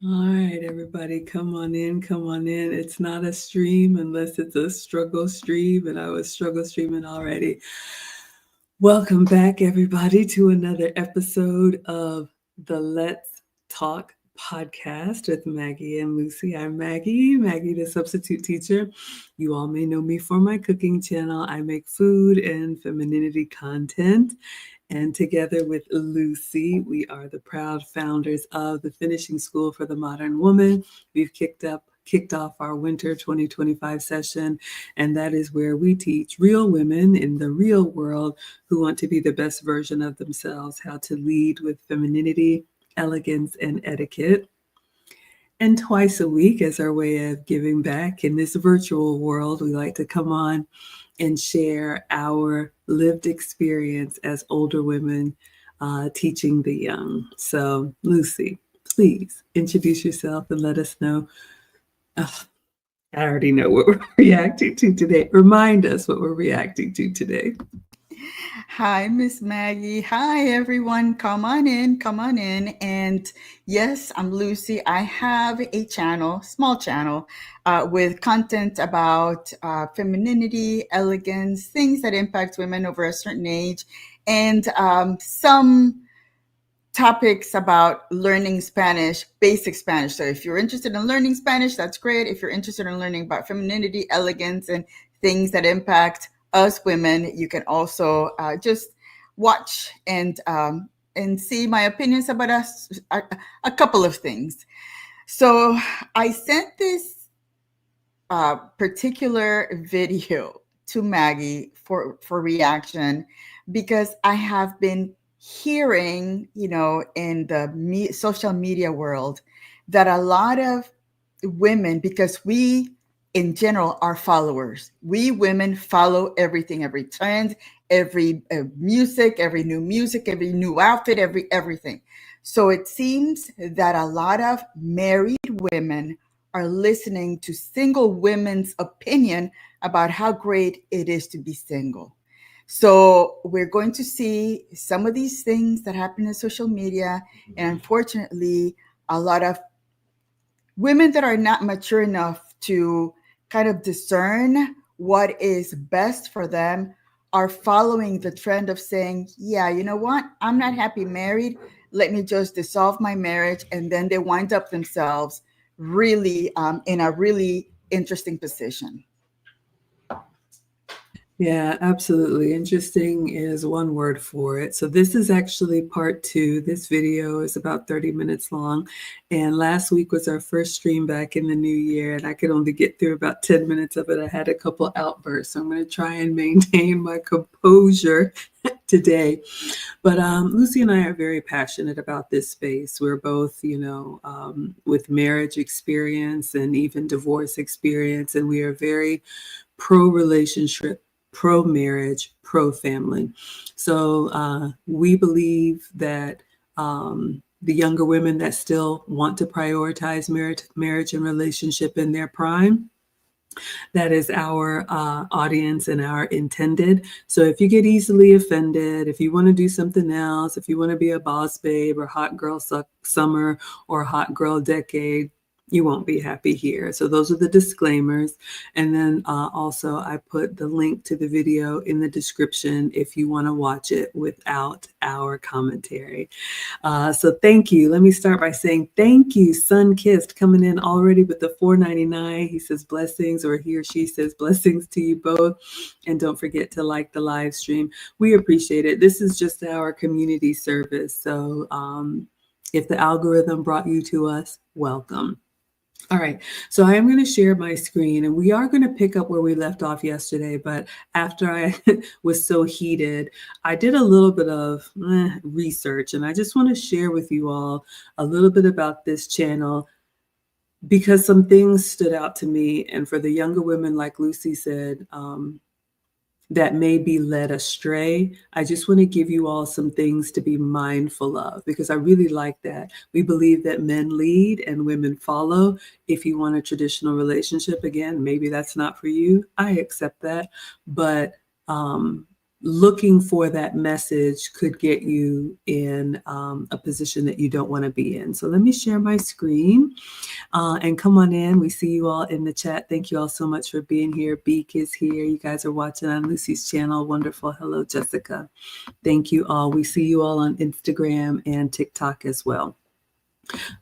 All right, everybody, come on in, come on in. It's not a stream unless it's a struggle stream, and I was struggle streaming already. Welcome back, everybody, to another episode of the Let's Talk podcast with Maggie and Lucy. I'm Maggie, the substitute teacher. You all may know me for my cooking channel. I make food and femininity content. And together with Lucy, we are the proud founders of the Finishing School for the Modern Woman. We've kicked off our winter 2025 session, and that is where we teach real women in the real world who want to be the best version of themselves how to lead with femininity, elegance, and etiquette. And twice a week, as our way of giving back in this virtual world, we like to come on and share our lived experience as older women teaching the young. So, Lucy, please introduce yourself and let us know. Oh, I already know what we're reacting to today. Remind us what we're reacting to today. Hi, Miss Maggie. Hi, everyone. Come on in, come on in. And yes, I'm Lucy. I have a channel, small channel, with content about femininity, elegance, things that impact women over a certain age, and some topics about learning Spanish, basic Spanish. So if you're interested in learning Spanish, that's great. If you're interested in learning about femininity, elegance, and things that impact us women, you can also just watch and see my opinions about us, a couple of things. So I sent this particular video to Maggie for reaction because I have been hearing, in the social media world, that a lot of women, because we in general are followers, we women follow everything, every trend, every music, every new outfit, everything. So it seems that a lot of married women are listening to single women's opinion about how great it is to be single. So we're going to see some of these things that happen in social media, and unfortunately, a lot of women that are not mature enough to kind of discern what is best for them are following the trend of saying, yeah, you know what? I'm not happy married. Let me just dissolve my marriage. And then they wind up themselves really in a really interesting position. Yeah, absolutely. Interesting is one word for it. So this is actually part two. This video is about 30 minutes long. And last week was our first stream back in the new year, and I could only get through about 10 minutes of it. I had a couple outbursts. So I'm going to try and maintain my composure today. But Lucy and I are very passionate about this space. We're both, with marriage experience and even divorce experience, and we are very pro relationship, pro marriage, pro family. So we believe that the younger women that still want to prioritize marriage and relationship in their prime, that is our audience and our intended. So if you get easily offended, if you want to do something else, if you want to be a boss babe or hot girl summer or hot girl decade, you won't be happy here. So those are the disclaimers. And then also I put the link to the video in the description if you want to watch it without our commentary. So thank you. Let me start by saying thank you, Sun Kissed, coming in already with the $4.99. He says blessings, or he or she says blessings to you both. And don't forget to like the live stream. We appreciate it. This is just our community service. So if the algorithm brought you to us, welcome. All right, so I am going to share my screen, and we are going to pick up where we left off yesterday. But after I was so heated, I did a little bit of research, and I just want to share with you all a little bit about this channel because some things stood out to me. And for the younger women, like Lucy said, that may be led astray, I just want to give you all some things to be mindful of because I really like that. We believe that men lead and women follow. If you want a traditional relationship, again, maybe that's not for you. I accept that. But looking for that message could get you in a position that you don't want to be in. So let me share my screen and come on in. We see you all in the chat. Thank you all so much for being here. Beak is here. You guys are watching on Lucy's channel. Wonderful. Hello, Jessica. Thank you all. We see you all on Instagram and TikTok as well.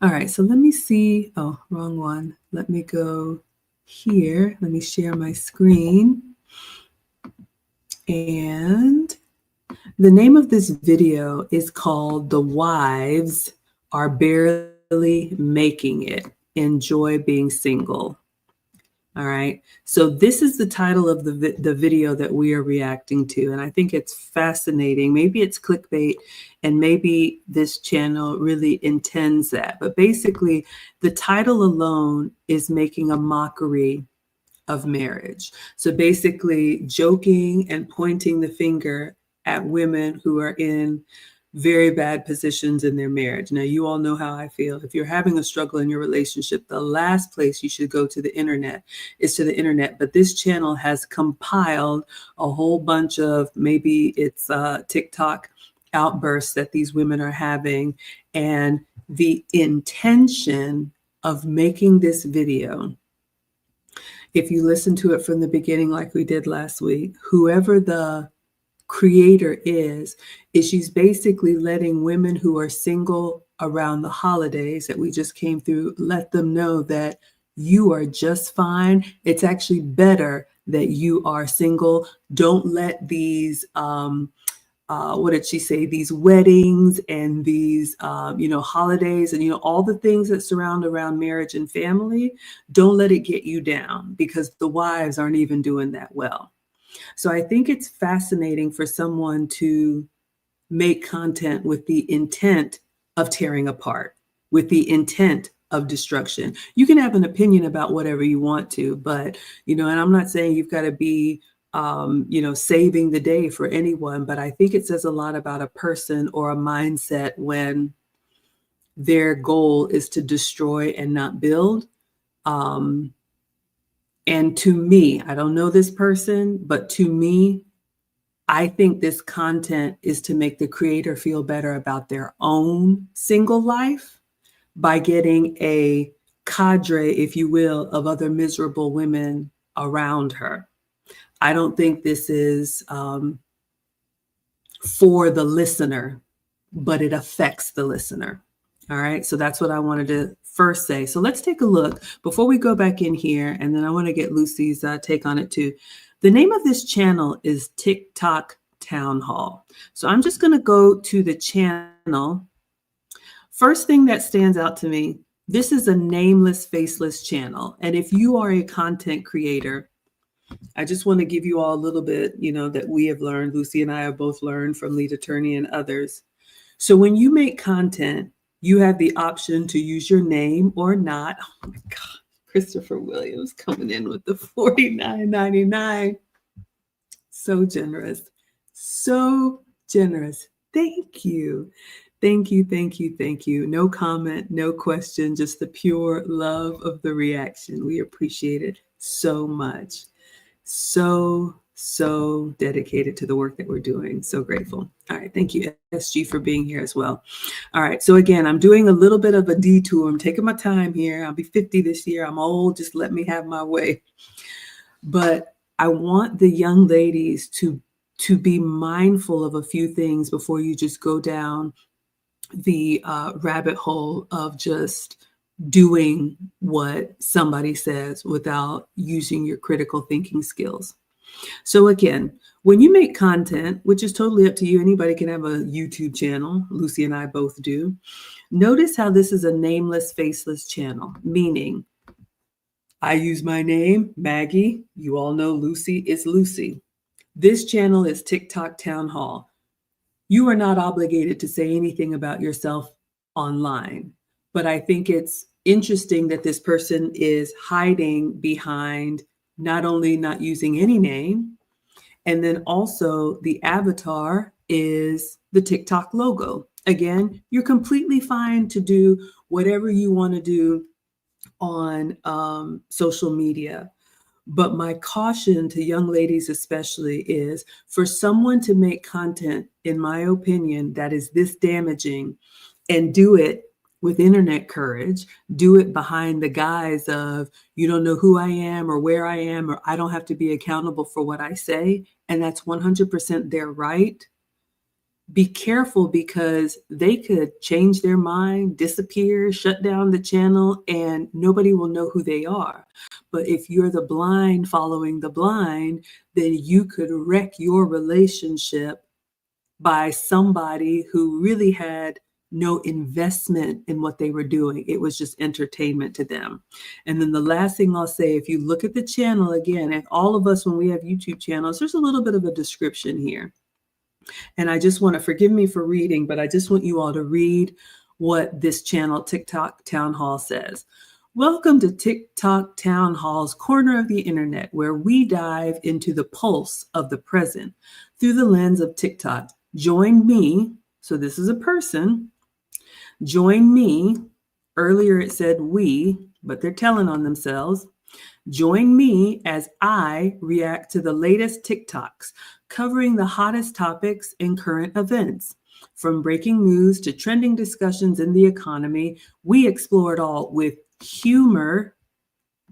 All right, so let me see. Oh, wrong one. Let me go here. Let me share my screen. And the name of this video is called "The Wives Are Barely Making It. Enjoy Being Single." All right. So this is the title of the video that we are reacting to. And I think it's fascinating. Maybe it's clickbait and maybe this channel really intends that. But basically, the title alone is making a mockery of marriage. So basically joking and pointing the finger at women who are in very bad positions in their marriage. Now, you all know how I feel. If you're having a struggle in your relationship, the last place you should go to the internet is to the internet. But this channel has compiled a whole bunch of, maybe it's TikTok outbursts that these women are having. And the intention of making this video, if you listen to it from the beginning, like we did last week, whoever the creator is she's basically letting women who are single around the holidays that we just came through, let them know that you are just fine. It's actually better that you are single. Don't let these what did she say? These weddings and these, holidays and, all the things that surround around marriage and family, don't let it get you down, because the wives aren't even doing that well. So I think it's fascinating for someone to make content with the intent of tearing apart, with the intent of destruction. You can have an opinion about whatever you want to, but, and I'm not saying you've got to be saving the day for anyone, but I think it says a lot about a person or a mindset when their goal is to destroy and not build. And to me, I don't know this person, but to me, I think this content is to make the creator feel better about their own single life by getting a cadre, if you will, of other miserable women around her. I don't think this is for the listener, but it affects the listener. All right. So that's what I wanted to first say. So let's take a look before we go back in here. And then I want to get Lucy's take on it too. The name of this channel is TikTok Town Hall. So I'm just going to go to the channel. First thing that stands out to me, this is a nameless, faceless channel. And if you are a content creator, I just want to give you all a little bit, that we have learned. Lucy and I have both learned from Lead Attorney and others. So when you make content, you have the option to use your name or not. Oh my God, Christopher Williams coming in with the $49.99. So generous. So generous. Thank you. Thank you, thank you, thank you. No comment, no question, just the pure love of the reaction. We appreciate it so much. So dedicated to the work that we're doing. So grateful. All right. Thank you, SG, for being here as well. All right. So again, I'm doing a little bit of a detour. I'm taking my time here. I'll be 50 this year. I'm old. Just let me have my way. But I want the young ladies to be mindful of a few things before you just go down the rabbit hole of just doing what somebody says without using your critical thinking skills. So again, when you make content, which is totally up to you, anybody can have a YouTube channel. Lucy and I both do. Notice how this is a nameless, faceless channel, meaning I use my name, Maggie. You all know Lucy is Lucy. This channel is TikTok Town Hall. You are not obligated to say anything about yourself online, but I think it's interesting that this person is hiding behind not only not using any name, and then also the avatar is the TikTok logo. Again, you're completely fine to do whatever you want to do on social media, But my caution to young ladies especially is for someone to make content, in my opinion, that is this damaging and do it with internet courage, do it behind the guise of you don't know who I am or where I am, or I don't have to be accountable for what I say. And that's 100% their right. Be careful because they could change their mind, disappear, shut down the channel, and nobody will know who they are. But if you're the blind following the blind, then you could wreck your relationship by somebody who really had no investment in what they were doing. It was just entertainment to them. And then the last thing I'll say, if you look at the channel again, and all of us, when we have YouTube channels, there's a little bit of a description here. And I just want to, forgive me for reading, but I just want you all to read what this channel, TikTok Town Hall, says. Welcome to TikTok Town Hall's corner of the internet, where we dive into the pulse of the present through the lens of TikTok. Join me. So this is a person. Join me. Earlier it said we, but they're telling on themselves. Join me as I react to the latest TikToks, covering the hottest topics and current events. From breaking news to trending discussions in the economy, we explore it all with humor,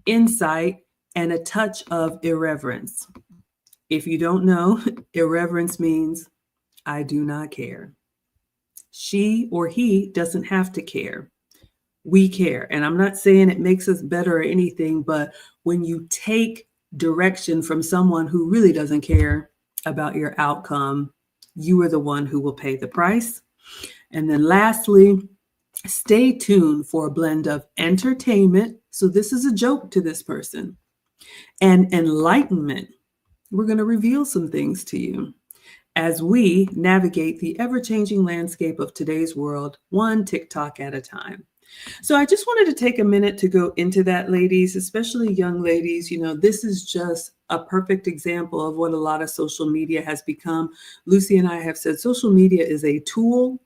insight, and a touch of irreverence. If you don't know, irreverence means I do not care. She or he doesn't have to care. We care. And I'm not saying it makes us better or anything, but when you take direction from someone who really doesn't care about your outcome, you are the one who will pay the price. And then lastly, stay tuned for a blend of entertainment. So this is a joke to this person, and enlightenment. We're going to reveal some things to you as we navigate the ever-changing landscape of today's world, one TikTok at a time. So I just wanted to take a minute to go into that, ladies, especially young ladies. You know, this is just a perfect example of what a lot of social media has become. Lucy and I have said social media is a tool.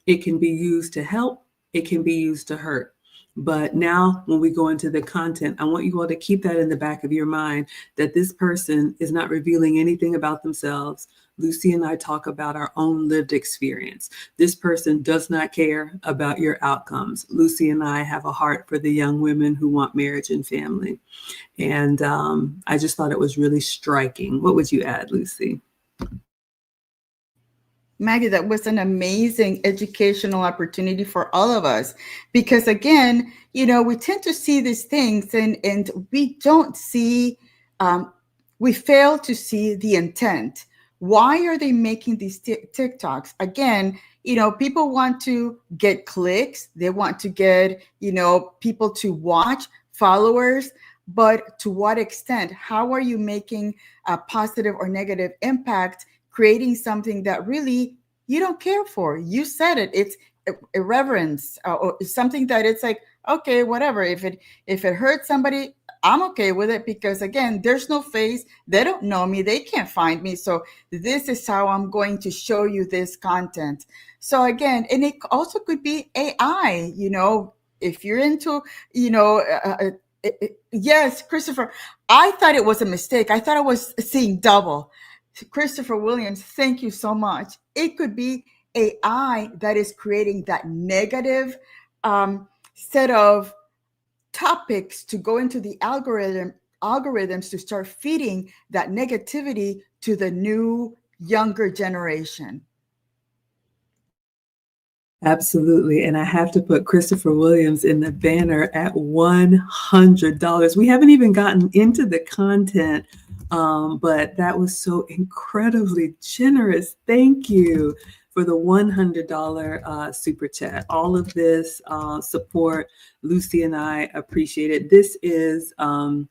It can be used to help. It can be used to hurt. But now when we go into the content, I want you all to keep that in the back of your mind, that this person is not revealing anything about themselves. Lucy and I talk about our own lived experience. This person does not care about your outcomes. Lucy and I have a heart for the young women who want marriage and family. And I just thought it was really striking. What would you add, Lucy? Maggie, that was an amazing educational opportunity for all of us, because again, you know, we tend to see these things and we don't see, we fail to see the intent. Why are they making these TikToks? Again, you know, people want to get clicks. They want to get, you know, people to watch, followers. But to what extent? How are you making a positive or negative impact, creating something that really you don't care for? You said it. It's irreverence, or something that it's like, okay, whatever. If it hurts somebody, I'm okay with it, because again, there's no face. They don't know me. They can't find me. So this is how I'm going to show you this content. So again, and it also could be AI, you know, if you're into, you know, yes, Christopher, I thought it was a mistake. I thought I was seeing double. Christopher Williams, thank you so much. It could be AI that is creating that negative set of topics to go into the algorithms to start feeding that negativity to the new younger generation. Absolutely. And I have to put Christopher Williams in the banner at $100. We haven't even gotten into the content, but that was so incredibly generous. Thank you for the $100 super chat. All of this support, Lucy and I appreciate it. This is a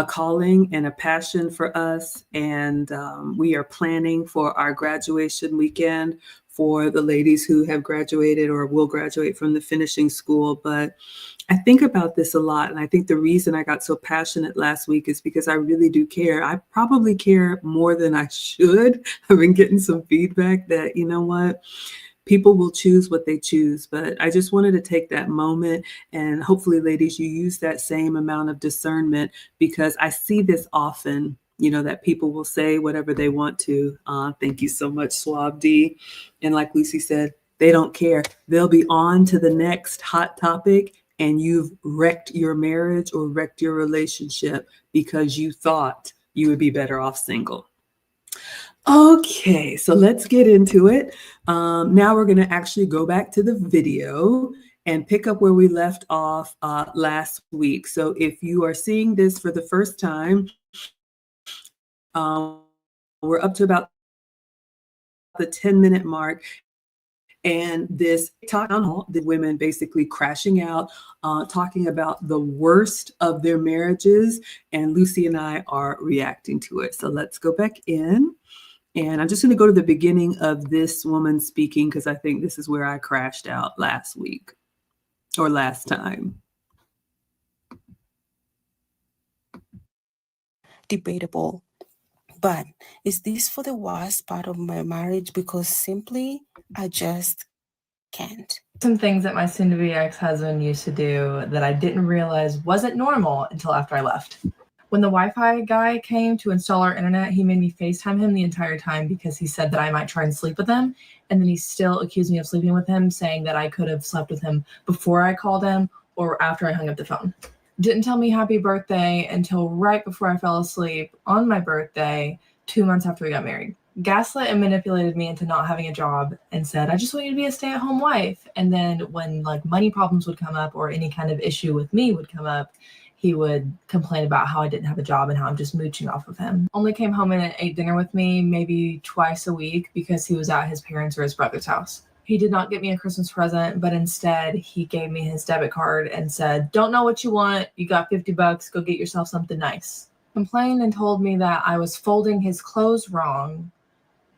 calling and a passion for us. And we are planning for our graduation weekend for the ladies who have graduated or will graduate from the finishing school. But I think about this a lot. And I think the reason I got so passionate last week is because I really do care. I probably care more than I should. I've been getting some feedback that, you know what, People will choose what they choose, but I just wanted to take that moment, and hopefully, ladies, you use that same amount of discernment, because I see this often, that people will say whatever they want to. Thank you so much, Swab D. And like Lucy said, they don't care. They'll be on to the next hot topic, and you've wrecked your marriage or wrecked your relationship because you thought you would be better off single. Okay, so let's get into it. Now we're going to actually go back to the video and pick up where we left off last week. So if you are seeing this for the first time, we're up to about the 10-minute mark. And this town hall, the women basically crashing out, talking about the worst of their marriages. And Lucy and I are reacting to it. So let's go back in. And I'm just going to go to the beginning of this woman speaking, because I think this is where I crashed out last week or last time. Debatable. But is this for the worst part of my marriage? Because simply, I just can't. Some things that my soon-to-be ex-husband used to do that I didn't realize wasn't normal until after I left. When the Wi-Fi guy came to install our internet, he made me FaceTime him the entire time because he said that I might try and sleep with him. And then he still accused me of sleeping with him, saying that I could have slept with him before I called him or after I hung up the phone. Didn't tell me happy birthday until right before I fell asleep on my birthday, 2 months after we got married. Gaslit and manipulated me into not having a job and said, I just want you to be a stay-at-home wife. And then when money problems would come up or any kind of issue with me would come up, he would complain about how I didn't have a job and how I'm just mooching off of him. Only came home and ate dinner with me maybe twice a week because he was at his parents' or his brother's house. He did not get me a Christmas present, but instead he gave me his debit card and said, don't know what you want. You got $50. Go get yourself something nice. Complained and told me that I was folding his clothes wrong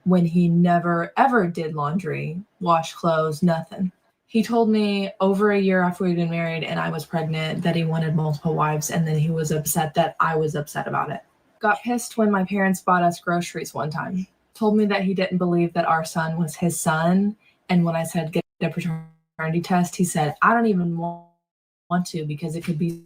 when he never ever did laundry, wash clothes, nothing. He told me over a year after we'd been married and I was pregnant that he wanted multiple wives, and then he was upset that I was upset about it. Got pissed when my parents bought us groceries one time. Told me that he didn't believe that our son was his son, and when I said get a paternity test, he said, I don't even want to because it could be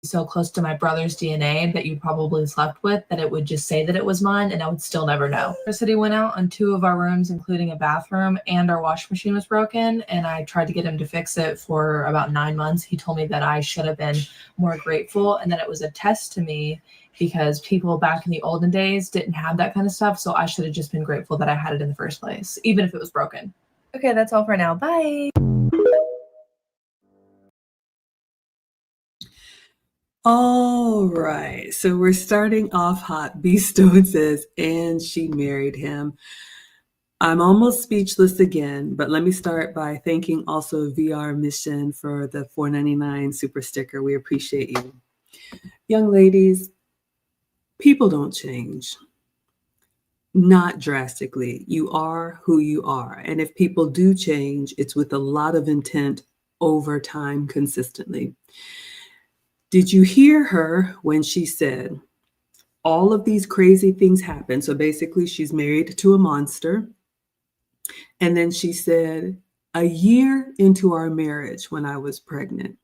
so close to my brother's DNA that you probably slept with that it would just say that it was mine and I would still never know. Electricity went out on 2 of our rooms, including a bathroom, and our washing machine was broken, and I tried to get him to fix it for about 9 months. He told me that I should have been more grateful and that it was a test to me because people back in the olden days didn't have that kind of stuff, so I should have just been grateful that I had it in the first place, even if it was broken. Okay, that's all for now. Bye! All right, so we're starting off hot. B Stone says, and she married him. I'm almost speechless again, but let me start by thanking also VR Mission for the $4.99 super sticker. We appreciate you. Young ladies, people don't change. Not drastically. You are who you are. And if people do change, it's with a lot of intent over time consistently. Did you hear her when she said, all of these crazy things happen? So basically, she's married to a monster. And then she said, a year into our marriage when I was pregnant.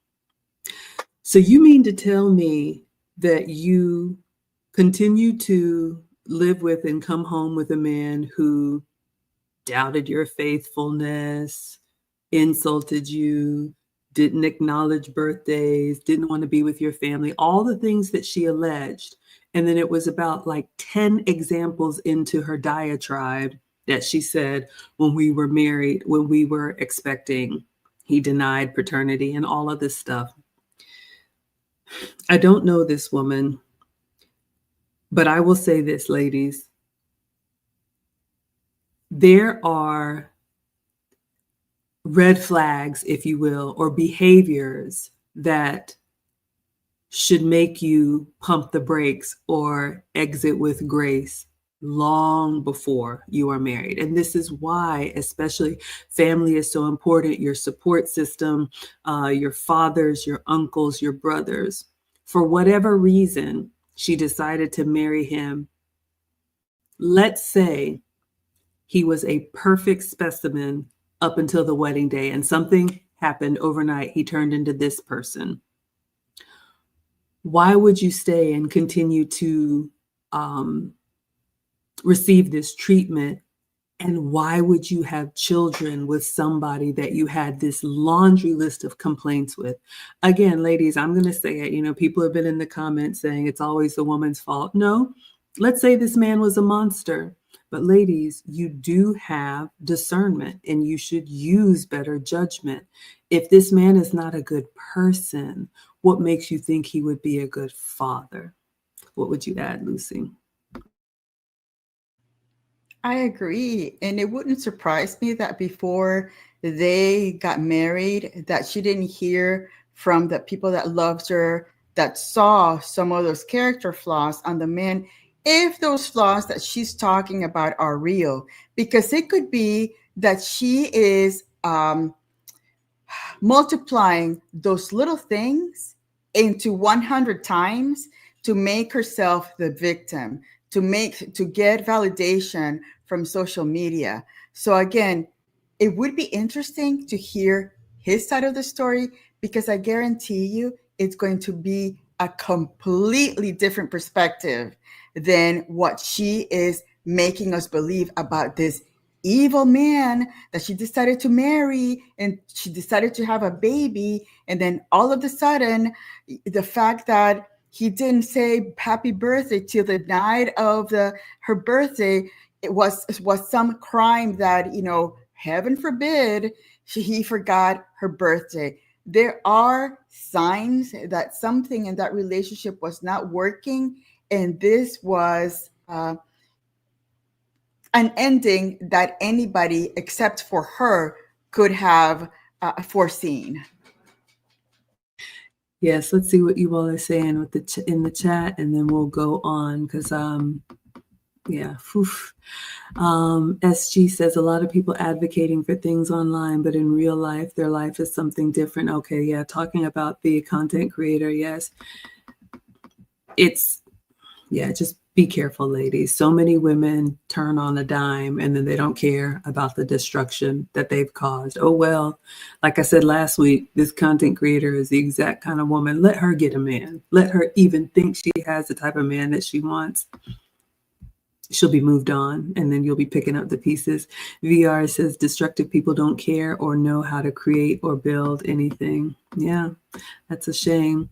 So you mean to tell me that you continue to live with and come home with a man who doubted your faithfulness, insulted you, didn't acknowledge birthdays, didn't want to be with your family, all the things that she alleged. And then it was about 10 examples into her diatribe that she said when we were married, when we were expecting, he denied paternity and all of this stuff. I don't know this woman, but I will say this, ladies. There are red flags, if you will, or behaviors that should make you pump the brakes or exit with grace long before you are married. And this is why, especially, family is so important. Your support system, your fathers, your uncles, your brothers. For whatever reason, she decided to marry him. Let's say He was a perfect specimen up until the wedding day, and something happened overnight. He turned into this person. Why would you stay and continue to receive this treatment? And why would you have children with somebody that you had this laundry list of complaints with? Again, ladies, I'm going to say it. People have been in the comments saying it's always the woman's fault. No, let's say this man was a monster. But ladies, you do have discernment and you should use better judgment. If this man is not a good person, what makes you think he would be a good father? What would you add, Lucy? I agree. And it wouldn't surprise me that before they got married, that she didn't hear from the people that loved her, that saw some of those character flaws on the men, if those flaws that she's talking about are real. Because it could be that she is multiplying those little things into 100 times to make herself the victim, to get validation from social media. So again, it would be interesting to hear his side of the story, because I guarantee you it's going to be a completely different perspective than what she is making us believe about this evil man that she decided to marry, and she decided to have a baby. And then all of a sudden, the fact that he didn't say happy birthday till the night of her birthday, it was some crime that, heaven forbid, he forgot her birthday. There are signs that something in that relationship was not working, and this was an ending that anybody except for her could have foreseen. Yes, let's see what you all are saying with in the chat, and then we'll go on because SG says a lot of people advocating for things online, but in real life, their life is something different. Okay, yeah, talking about the content creator, yes. Just be careful, ladies. So many women turn on a dime and then they don't care about the destruction that they've caused. Oh, well, like I said last week, this content creator is the exact kind of woman. Let her get a man. Let her even think she has the type of man that she wants. She'll be moved on, and then you'll be picking up the pieces. VR says destructive people don't care or know how to create or build anything. Yeah, that's a shame.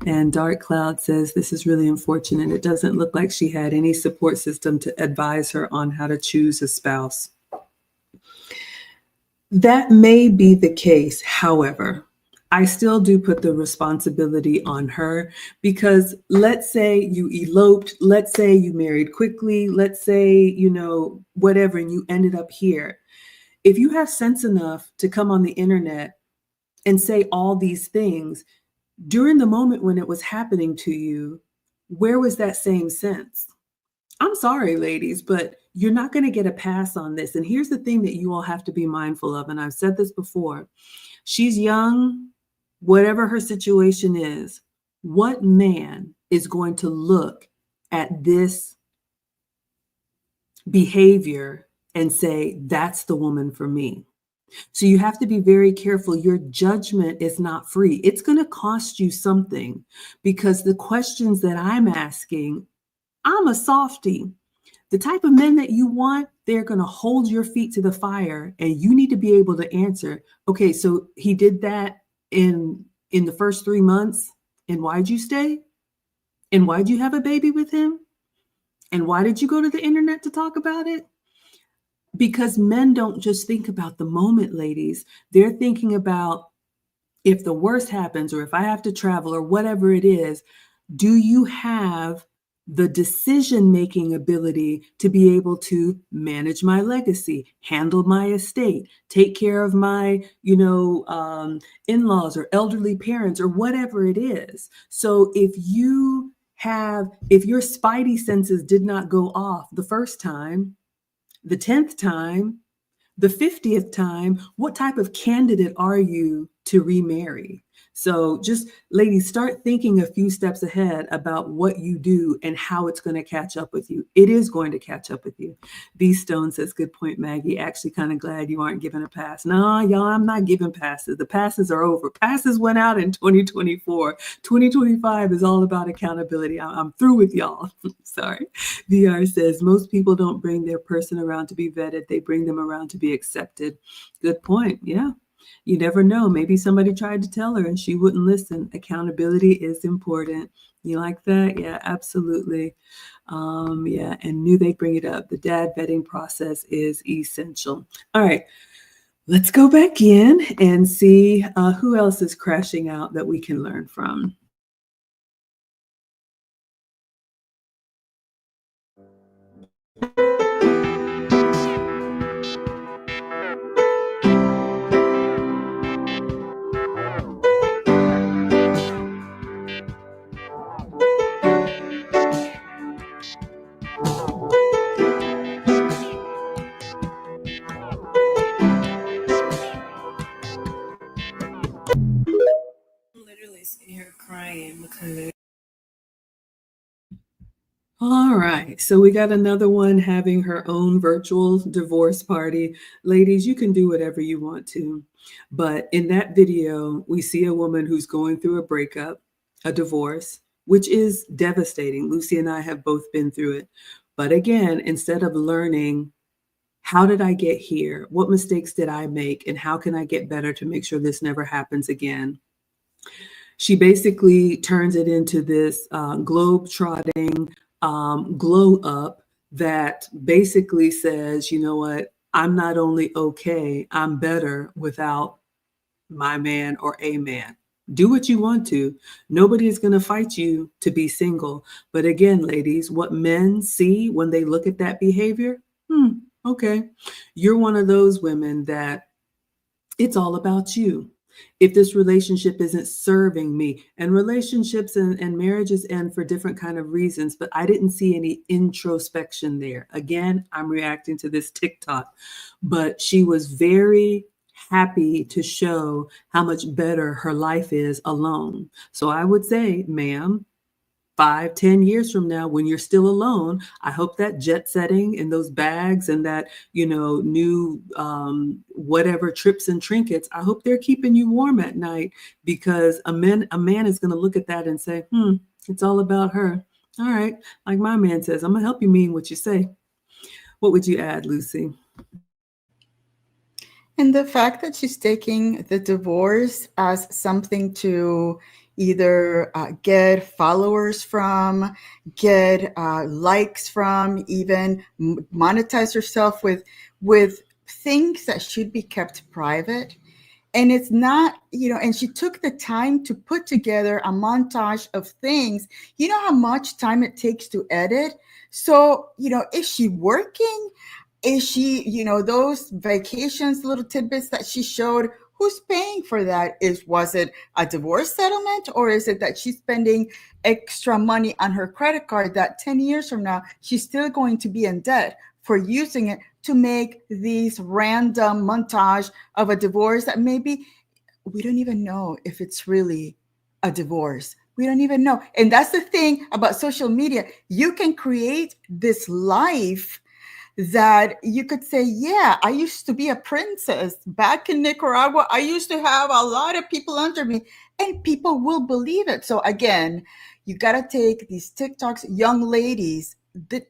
And Dark Cloud says this is really unfortunate. It doesn't look like she had any support system to advise her on how to choose a spouse. That may be the case. However, I still do put the responsibility on her, because let's say you eloped, let's say you married quickly, let's say, whatever, and you ended up here. If you have sense enough to come on the internet and say all these things during the moment when it was happening to you, where was that same sense? I'm sorry, ladies, but you're not going to get a pass on this. And here's the thing that you all have to be mindful of. And I've said this before. She's young. Whatever her situation is, what man is going to look at this behavior and say, that's the woman for me? So you have to be very careful. Your judgment is not free. It's going to cost you something, because the questions that I'm asking, I'm a softie. The type of men that you want, they're going to hold your feet to the fire, and you need to be able to answer, okay, so he did that in the first 3 months, and why'd you stay? And why'd you have a baby with him? And why did you go to the internet to talk about it? Because men don't just think about the moment, ladies. They're thinking about, if the worst happens, or if I have to travel, or whatever it is, do you have the decision-making ability to be able to manage my legacy, handle my estate, take care of my, in-laws or elderly parents, or whatever it is. So if your spidey senses did not go off the first time, the 10th time, the 50th time, what type of candidate are you to remarry? So just, ladies, start thinking a few steps ahead about what you do and how it's going to catch up with you. It is going to catch up with you. B Stone says, good point, Maggie. Actually kind of glad you aren't giving a pass. No, y'all, I'm not giving passes. The passes are over. Passes went out in 2024. 2025 is all about accountability. I'm through with y'all. Sorry. VR says, most people don't bring their person around to be vetted. They bring them around to be accepted. Good point. Yeah. You never know. Maybe somebody tried to tell her and she wouldn't listen. Accountability is important. You like that? Yeah, absolutely. Yeah, and knew they'd bring it up. The dad vetting process is essential. All right, let's go back in and see who else is crashing out that we can learn from. Literally sitting here crying because All right, so we got another one having her own virtual divorce party. Ladies, you can do whatever you want to. But in that video, we see a woman who's going through a breakup, a divorce, which is devastating. Lucy and I have both been through it. But again, instead of learning, how did I get here? What mistakes did I make? And how can I get better to make sure this never happens again? She basically turns it into this globe-trotting glow up that basically says, you know what, I'm not only okay, I'm better without my man or a man. Do what you want to. Nobody is going to fight you to be single. But again, ladies, what men see when they look at that behavior, okay, you're one of those women that it's all about you. If this relationship isn't serving me, and relationships and marriages end for different kind of reasons, but I didn't see any introspection there. Again, I'm reacting to this TikTok, but she was very happy to show how much better her life is alone. So I would say, ma'am, 5, 10 years from now, when you're still alone, I hope that jet setting and those bags and that, new whatever trips and trinkets, I hope they're keeping you warm at night, because a man is going to look at that and say, it's all about her. All right. Like my man says, I'm going to help you mean what you say. What would you add, Lucy? And the fact that she's taking the divorce as something to either get followers from, get likes from, even monetize herself with things that should be kept private. And it's not, and she took the time to put together a montage of things. You know how much time it takes to edit? So, is she working? Is she, those vacations, little tidbits that she showed, who's paying for that? Was it a divorce settlement, or is it that she's spending extra money on her credit card that 10 years from now, she's still going to be in debt for using it to make these random montage of a divorce that maybe we don't even know if it's really a divorce. We don't even know. And that's the thing about social media. You can create this life that you could say, yeah, I used to be a princess back in Nicaragua. I used to have a lot of people under me, and people will believe it. So again, you got to take these TikToks, young ladies,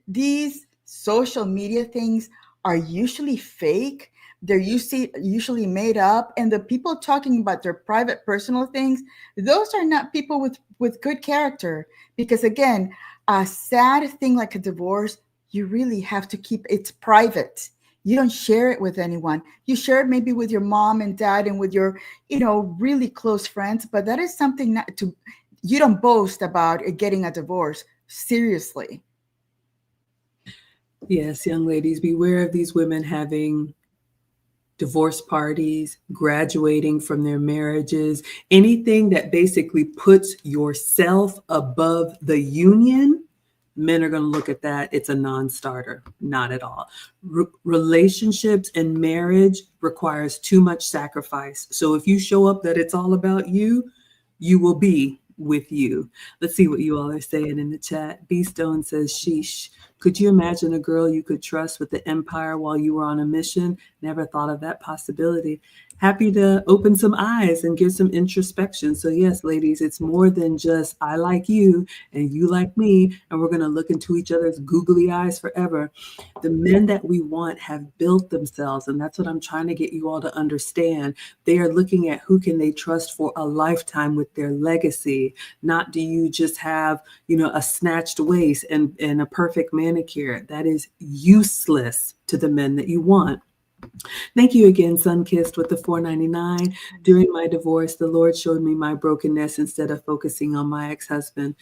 these social media things are usually fake. They're usually made up. And the people talking about their private, personal things, those are not people with good character. Because again, a sad thing like a divorce, you really have to keep it private. You don't share it with anyone. You share it maybe with your mom and dad and with your, really close friends. But that is something you don't boast about getting a divorce. Seriously. Yes, young ladies, beware of these women having divorce parties, graduating from their marriages, anything that basically puts yourself above the union. Men are going to look at that. It's a non-starter. Not at all. Relationships and marriage requires too much sacrifice. So if you show up that it's all about you, you will be with you. Let's see what you all are saying in the chat. B Stone says, sheesh. Could you imagine a girl you could trust with the empire while you were on a mission? Never thought of that possibility. Happy to open some eyes and give some introspection. So yes, ladies, it's more than just I like you and you like me, and we're going to look into each other's googly eyes forever. The men that we want have built themselves, and that's what I'm trying to get you all to understand. They are looking at who can they trust for a lifetime with their legacy. Not do you just have, a snatched waist and a perfect manicure. That is useless to the men that you want. Thank you again, Sunkissed, with the $4.99. During my divorce, the Lord showed me my brokenness instead of focusing on my ex-husband.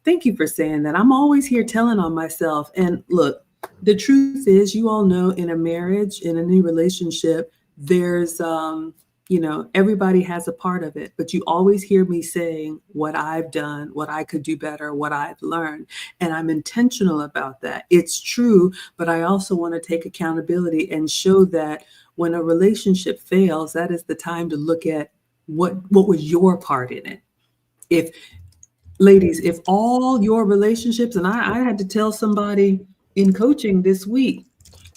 Thank you for saying that. I'm always here telling on myself. And look, the truth is, you all know, in a marriage, in any relationship, there's, everybody has a part of it, but you always hear me saying what I've done, what I could do better, what I've learned. And I'm intentional about that. It's true, but I also want to take accountability and show that when a relationship fails, that is the time to look at what was your part in it. Ladies, if all your relationships, and I had to tell somebody in coaching this week,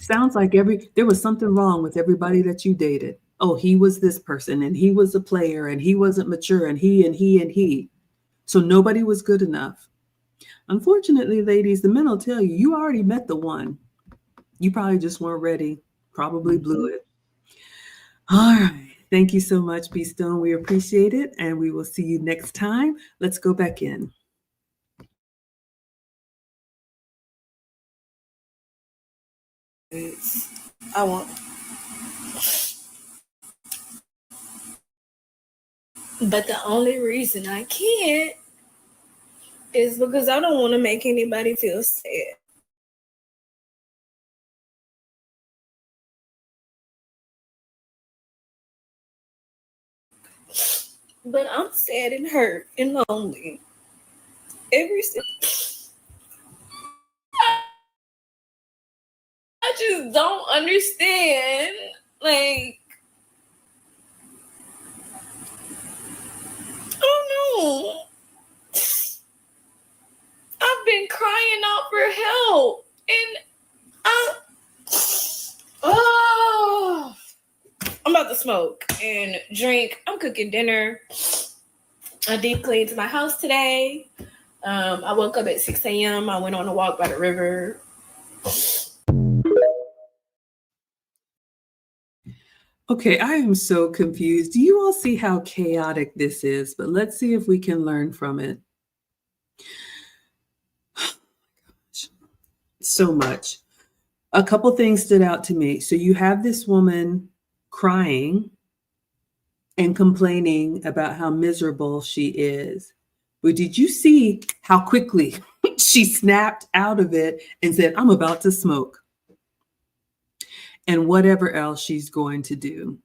sounds like there was something wrong with everybody that you dated. Oh, he was this person and he was a player and he wasn't mature and he. So nobody was good enough. Unfortunately, ladies, the men will tell you, you already met the one. You probably just weren't ready, probably blew it. All right. Thank you so much, B Stone. We appreciate it. And we will see you next time. Let's go back in. I want. But the only reason I can't is because I don't want to make anybody feel sad. But I'm sad and hurt and lonely. I just don't understand. Like, oh no. I've been crying out for help. And I'm about to smoke and drink. I'm cooking dinner. I deep cleaned my house today. I woke up at 6 a.m. I went on a walk by the river. Okay, I am so confused. Do you all see how chaotic this is? But let's see if we can learn from it. So much. A couple things stood out to me. So you have this woman crying and complaining about how miserable she is. But did you see how quickly she snapped out of it and said, I'm about to smoke? And whatever else she's going to do.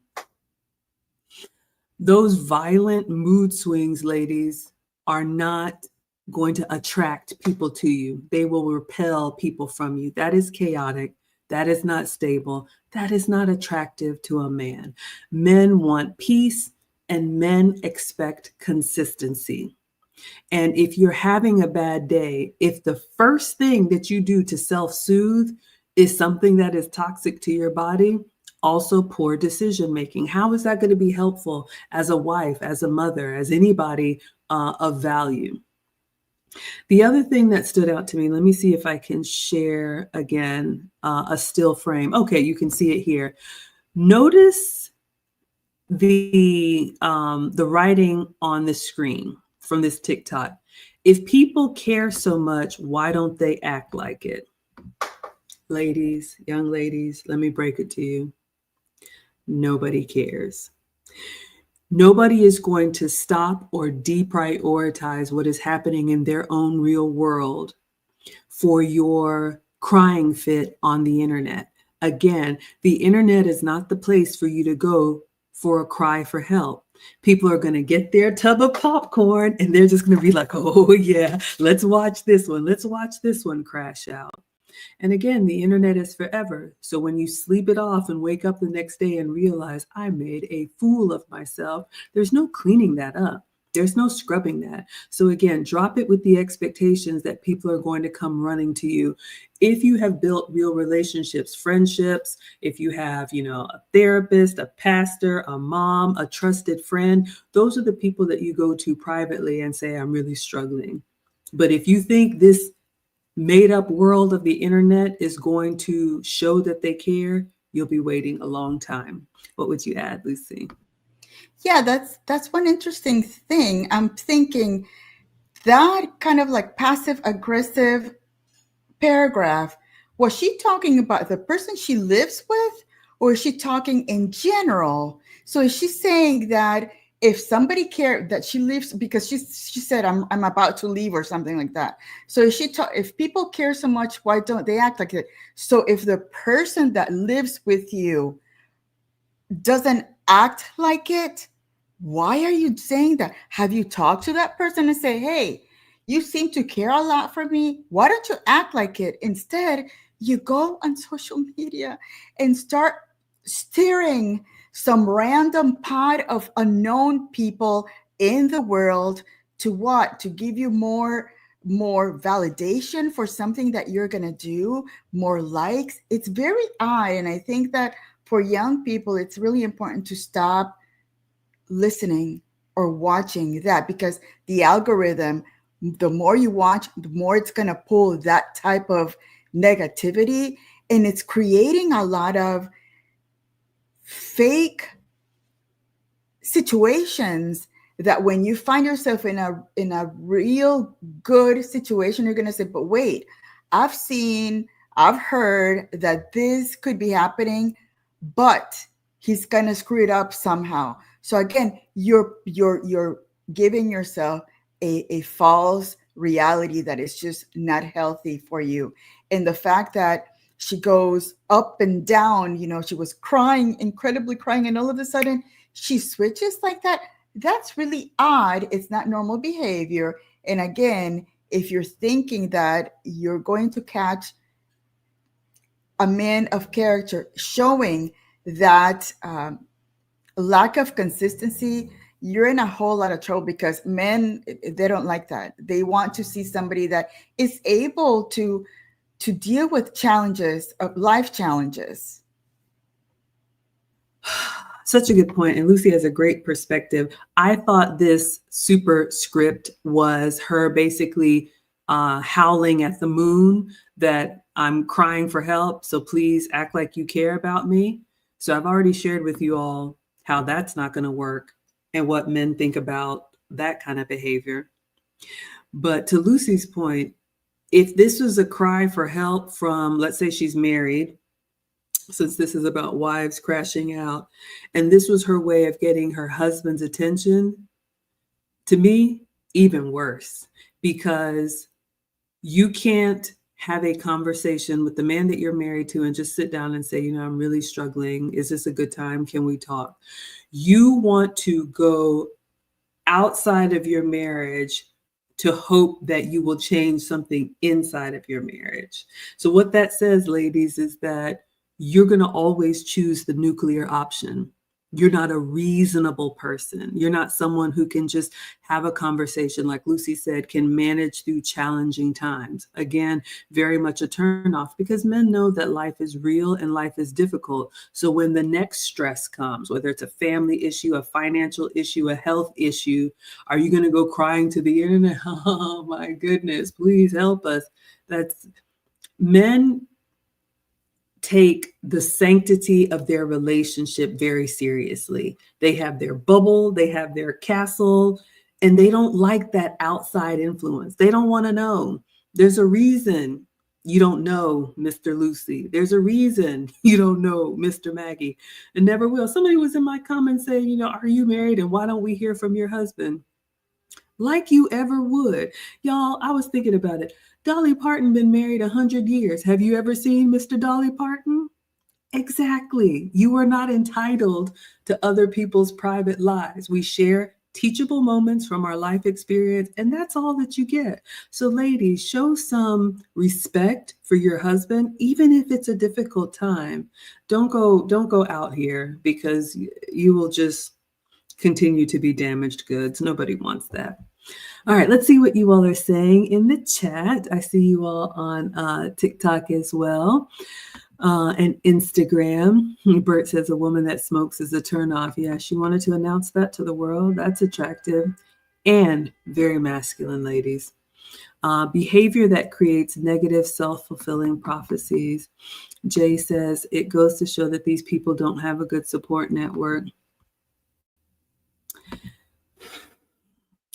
Those violent mood swings, ladies, are not going to attract people to you. They will repel people from you. That is chaotic. That is not stable. That is not attractive to a man. Men want peace and men expect consistency. And if you're having a bad day, if the first thing that you do to self-soothe is something that is toxic to your body, also poor decision making. How is that going to be helpful as a wife, as a mother, as anybody of value? The other thing that stood out to me, let me see if I can share again a still frame. Okay, you can see it here. Notice the writing on the screen from this TikTok. If people care so much, why don't they act like it? Ladies, young ladies, let me break it to you. Nobody cares. Nobody is going to stop or deprioritize what is happening in their own real world for your crying fit on the internet. Again, the internet is not the place for you to go for a cry for help. People are going to get their tub of popcorn and they're just going to be like, oh yeah, let's watch this one. Let's watch this one crash out. And again, the internet is forever. So when you sleep it off and wake up the next day and realize I made a fool of myself, there's no cleaning that up. There's no scrubbing that. So again, drop it with the expectations that people are going to come running to you. If you have built real relationships, friendships, if you have, a therapist, a pastor, a mom, a trusted friend, those are the people that you go to privately and say, I'm really struggling. But if you think this made up world of the internet is going to show that they care, you'll be waiting a long time. What would you add, Lucy? Yeah, that's one interesting thing. I'm thinking that kind of like passive aggressive paragraph, was she talking about the person she lives with, or is she talking in general? So is she saying that if somebody cared that she lives, because she said I'm about to leave or something like that. So is if people care so much, why don't they act like it? So if the person that lives with you doesn't act like it, why are you saying that? Have you talked to that person and say, hey, you seem to care a lot for me. Why don't you act like it? Instead, you go on social media and start steering some random pot of unknown people in the world to what? To give you more validation for something that you're going to do, more likes. It's very odd. And I think that for young people, it's really important to stop listening or watching that, because the algorithm, the more you watch, the more it's going to pull that type of negativity, and it's creating a lot of fake situations that when you find yourself in a real good situation, you're going to say, but wait, I've heard that this could be happening, but he's going to screw it up somehow. So again, you're giving yourself a false reality that is just not healthy for you. And the fact that she goes up and down, she was crying, incredibly crying, and all of a sudden she switches like that. That's really odd. It's not normal behavior. And again, if you're thinking that you're going to catch a man of character showing that lack of consistency, you're in a whole lot of trouble, because men, they don't like that. They want to see somebody that is able to deal with challenges, of life challenges. Such a good point. And Lucy has a great perspective. I thought this superscript was her basically howling at the moon that I'm crying for help. So please act like you care about me. So I've already shared with you all how that's not going to work and what men think about that kind of behavior. But to Lucy's point, if this was a cry for help from, let's say she's married, since this is about wives crashing out, and this was her way of getting her husband's attention, to me, even worse, because you can't have a conversation with the man that you're married to and just sit down and say, I'm really struggling. Is this a good time? Can we talk? You want to go outside of your marriage to hope that you will change something inside of your marriage. So what that says, ladies, is that you're going to always choose the nuclear option. You're not a reasonable person. You're not someone who can just have a conversation, like Lucy said, can manage through challenging times. Again, very much a turnoff, because men know that life is real and life is difficult. So when the next stress comes, whether it's a family issue, a financial issue, a health issue, are you going to go crying to the internet? Oh my goodness, please help us. That's men take the sanctity of their relationship very seriously. They have their bubble, they have their castle, and they don't like that outside influence. They don't want to know. There's a reason you don't know Mr. Lucy. There's a reason you don't know Mr. Maggie, and never will. Somebody was in my comments saying, are you married, and why don't we hear from your husband? Like you ever would. Y'all, I was thinking about it. Dolly Parton been married 100 years. Have you ever seen Mr. Dolly Parton? Exactly. You are not entitled to other people's private lives. We share teachable moments from our life experience, and that's all that you get. So ladies, show some respect for your husband, even if it's a difficult time. Don't go out here, because you will just continue to be damaged goods. Nobody wants that. All right, let's see what you all are saying in the chat. I see you all on TikTok as well. And Instagram. Bert says a woman that smokes is a turnoff. Yeah, she wanted to announce that to the world. That's attractive and very masculine, ladies. Behavior that creates negative self-fulfilling prophecies. Jay says it goes to show that these people don't have a good support network.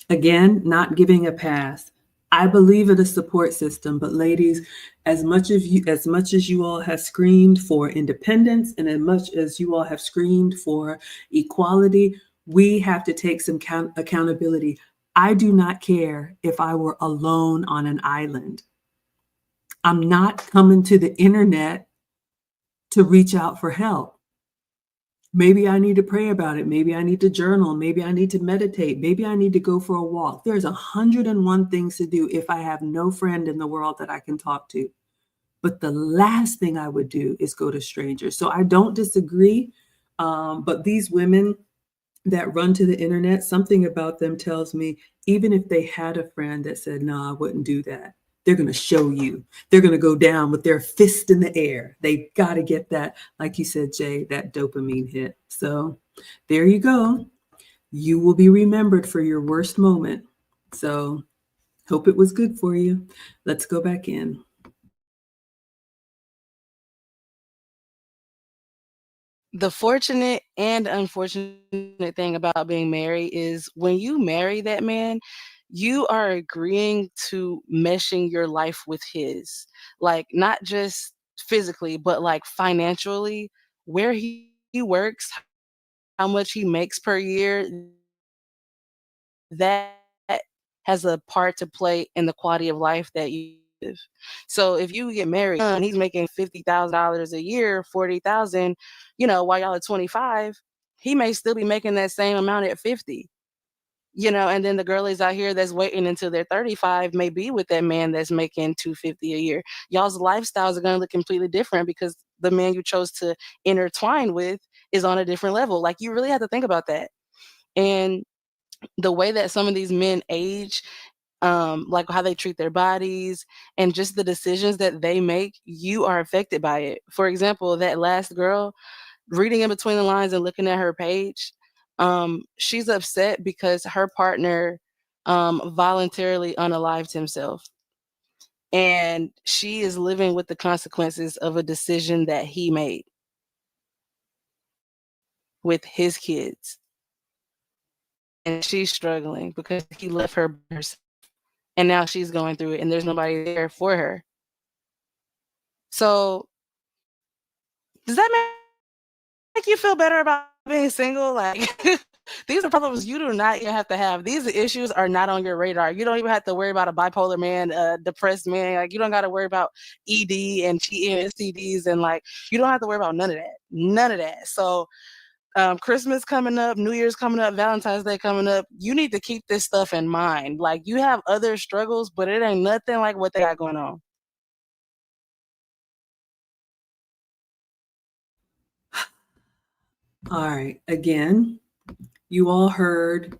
Again, not giving a pass. I believe in a support system, but ladies, as much as you all have screamed for independence and as much as you all have screamed for equality, we have to take some accountability. I do not care if I were alone on an island. I'm not coming to the internet to reach out for help. Maybe I need to pray about it. Maybe I need to journal. Maybe I need to meditate. Maybe I need to go for a walk. There's 101 things to do if I have no friend in the world that I can talk to. But the last thing I would do is go to strangers. So I don't disagree. But these women that run to the internet, something about them tells me, even if they had a friend that said, no, I wouldn't do that, they're going to show you. They're going to go down with their fist in the air. They got to get that, like you said, Jay, that dopamine hit. So there you go. You will be remembered for your worst moment. So hope it was good for you. Let's go back in. The fortunate and unfortunate thing about being married is when you marry that man, you are agreeing to meshing your life with his, like not just physically, but like financially, where he works, how much he makes per year, that has a part to play in the quality of life that you live. So if you get married and he's making $50,000 a year, 40,000, while y'all are 25, he may still be making that same amount at 50. And then the girlies out here that's waiting until they're 35 may be with that man that's making $250 a year. Y'all's lifestyles are going to look completely different because the man you chose to intertwine with is on a different level. Like, you really have to think about that. And the way that some of these men age, like how they treat their bodies and just the decisions that they make, you are affected by it. For example, that last girl, reading in between the lines and looking at her page, she's upset because her partner voluntarily unalived himself. And she is living with the consequences of a decision that he made with his kids. And she's struggling because he left her by herself. And now she's going through it and there's nobody there for her. So does that make you feel better about being single? Like, these are problems you do not even have to have. These issues are not on your radar. You don't even have to worry about a bipolar man, a depressed man. Like, you don't got to worry about ED and STDs, and like, you don't have to worry about none of that. None of that. So Christmas coming up, New Year's coming up, Valentine's Day coming up, you need to keep this stuff in mind. Like, you have other struggles, but it ain't nothing like what they got going on. All right. Again, you all heard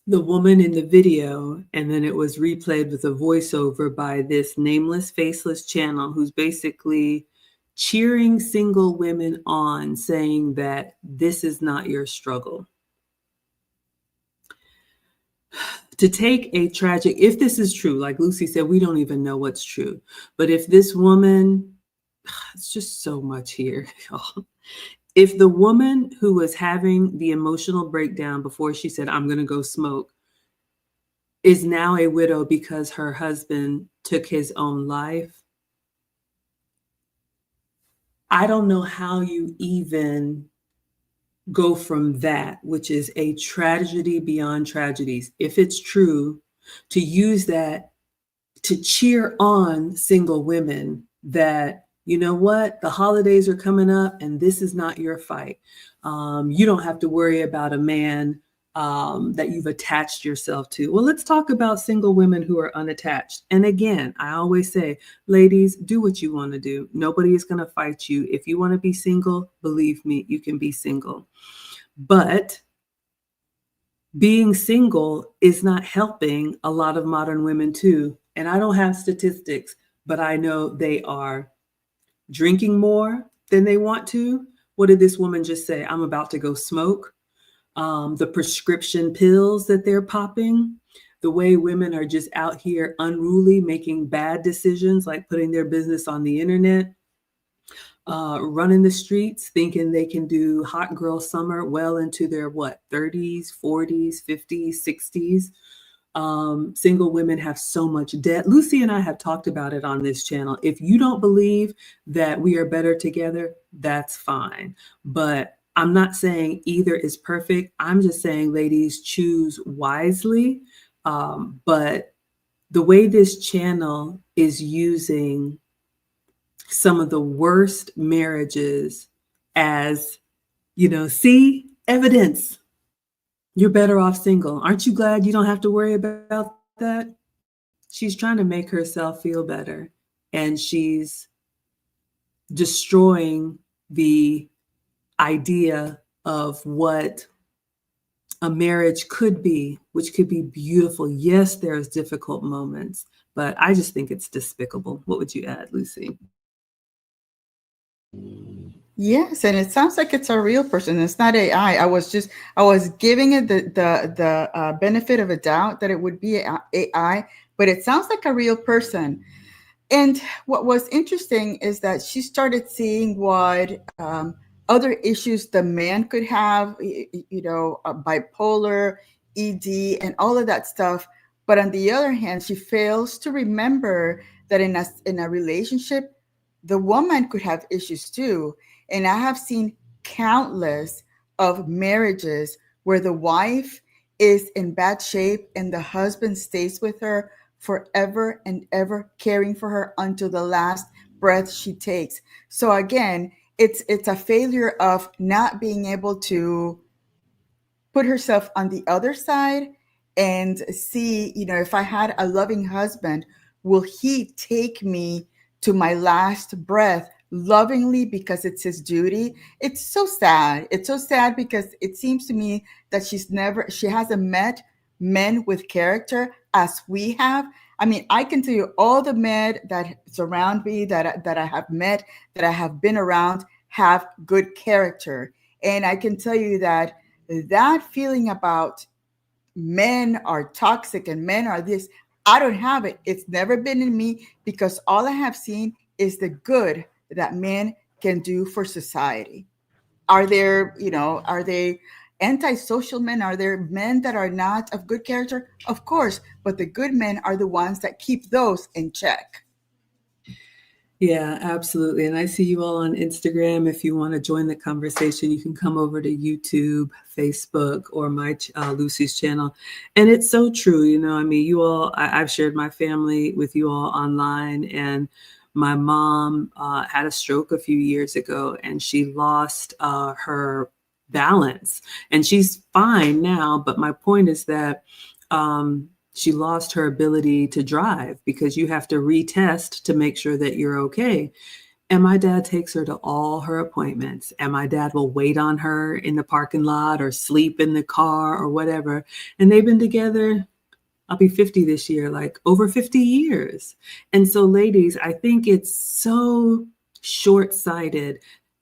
the woman in the video, and then it was replayed with a voiceover by this nameless, faceless channel who's basically cheering single women on, saying that this is not your struggle. To take a tragic, if this is true, like Lucy said, we don't even know what's true. But if this woman, it's just so much here, y'all. If the woman who was having the emotional breakdown before she said, I'm going to go smoke, is now a widow because her husband took his own life, I don't know how you even go from that, which is a tragedy beyond tragedies, if it's true, to use that to cheer on single women that, you know what, the holidays are coming up and this is not your fight. You don't have to worry about a man that you've attached yourself to. Well, let's talk about single women who are unattached. And again, I always say, ladies, do what you want to do. Nobody is going to fight you. If you want to be single, believe me, you can be single. But being single is not helping a lot of modern women too. And I don't have statistics, but I know they are drinking more than they want to. What did this woman just say? I'm about to go smoke. The prescription pills that they're popping, the way women are just out here unruly, making bad decisions, like putting their business on the internet, running the streets, thinking they can do hot girl summer well into their 30s, 40s, 50s, 60s. Single women have so much debt. Lucy and I have talked about it on this channel. If you don't believe that we are better together, that's fine. But I'm not saying either is perfect. I'm just saying, ladies, choose wisely. But the way this channel is using some of the worst marriages as, see, evidence. You're better off single. Aren't you glad you don't have to worry about that? She's trying to make herself feel better, and she's destroying the idea of what a marriage could be, which could be beautiful. Yes, there's difficult moments, but I just think it's despicable. What would you add, Lucy? Yes, and it sounds like it's a real person. It's not AI. I was giving it the benefit of a doubt that it would be AI, but it sounds like a real person. And what was interesting is that she started seeing what other issues the man could have, bipolar, ED, and all of that stuff. But on the other hand, she fails to remember that in a relationship, the woman could have issues too. And I have seen countless of marriages where the wife is in bad shape and the husband stays with her forever and ever, caring for her until the last breath she takes. So again, it's a failure of not being able to put herself on the other side and see, if I had a loving husband, will he take me to my last breath lovingly because it's his duty? It's so sad. It's so sad because it seems to me that she hasn't met men with character as we have. I mean, I can tell you all the men that surround me that I have met, that I have been around, have good character. And I can tell you that feeling about men are toxic and men are this, I don't have it. It's never been in me because all I have seen is the good that men can do for society. Are they antisocial men? Are there men that are not of good character? Of course, but the good men are the ones that keep those in check. Yeah, absolutely. And I see you all on Instagram. If you want to join the conversation, you can come over to YouTube, Facebook, or my Lucy's channel. And it's so true. I mean, you all, I've shared my family with you all online, and my mom had a stroke a few years ago, and she lost her balance, and she's fine now. But my point is that she lost her ability to drive because you have to retest to make sure that you're okay. And my dad takes her to all her appointments, and my dad will wait on her in the parking lot or sleep in the car or whatever. And they've been together, I'll be 50 this year, like over 50 years. And so, ladies, I think it's so short-sighted.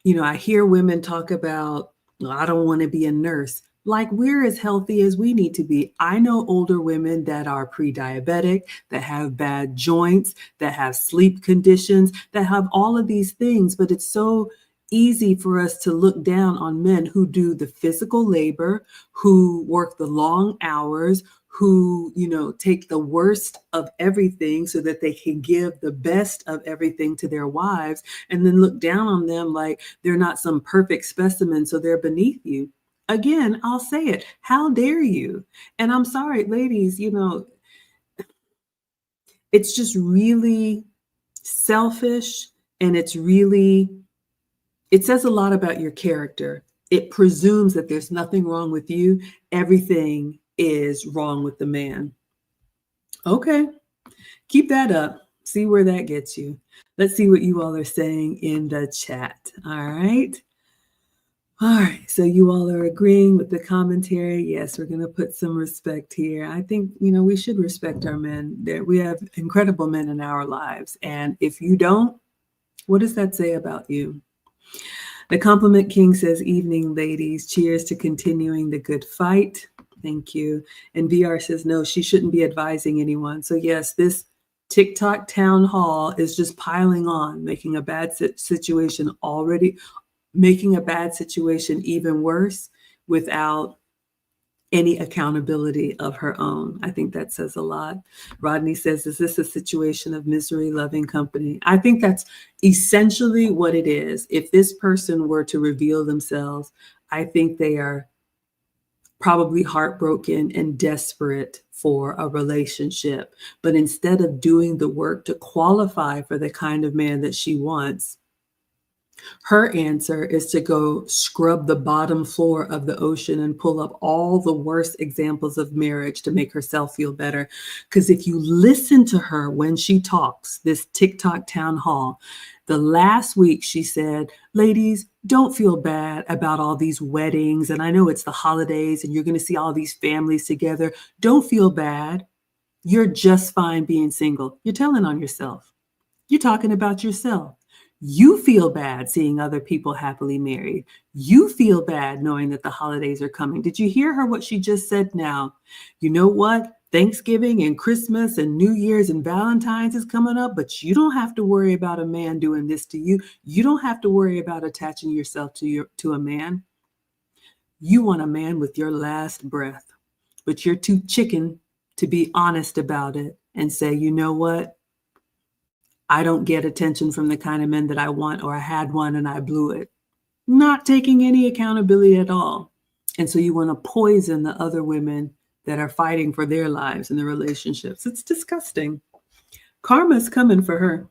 I hear women talk about, I don't want to be a nurse. Like, we're as healthy as we need to be. I know older women that are pre-diabetic, that have bad joints, that have sleep conditions, that have all of these things. But it's so easy for us to look down on men who do the physical labor, who work the long hours, who, take the worst of everything so that they can give the best of everything to their wives, and then look down on them like they're not some perfect specimen, so they're beneath you. Again, I'll say it. How dare you? And I'm sorry, ladies, it's just really selfish, and it says a lot about your character. It presumes that there's nothing wrong with you. Everything is wrong with the man. Okay, keep that up. See where that gets you. Let's see what you all are saying in the chat. All right. All right, so you all are agreeing with the commentary. Yes, we're going to put some respect here. I think, we should respect our men. We have incredible men in our lives. And if you don't, what does that say about you? The Compliment King says, evening, ladies. Cheers to continuing the good fight. Thank you. And VR says, no, she shouldn't be advising anyone. So yes, this TikTok town hall is just piling on, making a bad situation even worse without any accountability of her own. I think that says a lot. Rodney says, is this a situation of misery loving company? I think that's essentially what it is. If this person were to reveal themselves, I think they are probably heartbroken and desperate for a relationship. But instead of doing the work to qualify for the kind of man that she wants, her answer is to go scrub the bottom floor of the ocean and pull up all the worst examples of marriage to make herself feel better. Because if you listen to her when she talks, this TikTok town hall, the last week she said, ladies, don't feel bad about all these weddings. And I know it's the holidays and you're going to see all these families together. Don't feel bad. You're just fine being single. You're telling on yourself. You're talking about yourself. You feel bad seeing other people happily married. You feel bad knowing that the holidays are coming. Did you hear her what she just said now? You know what? Thanksgiving and Christmas and New Year's and Valentine's is coming up, but you don't have to worry about a man doing this to you. You don't have to worry about attaching yourself to a man. You want a man with your last breath, but you're too chicken to be honest about it and say, you know what? I don't get attention from the kind of men that I want, or I had one and I blew it. Not taking any accountability at all. And so you want to poison the other women that are fighting for their lives and their relationships. It's disgusting. Karma's coming for her.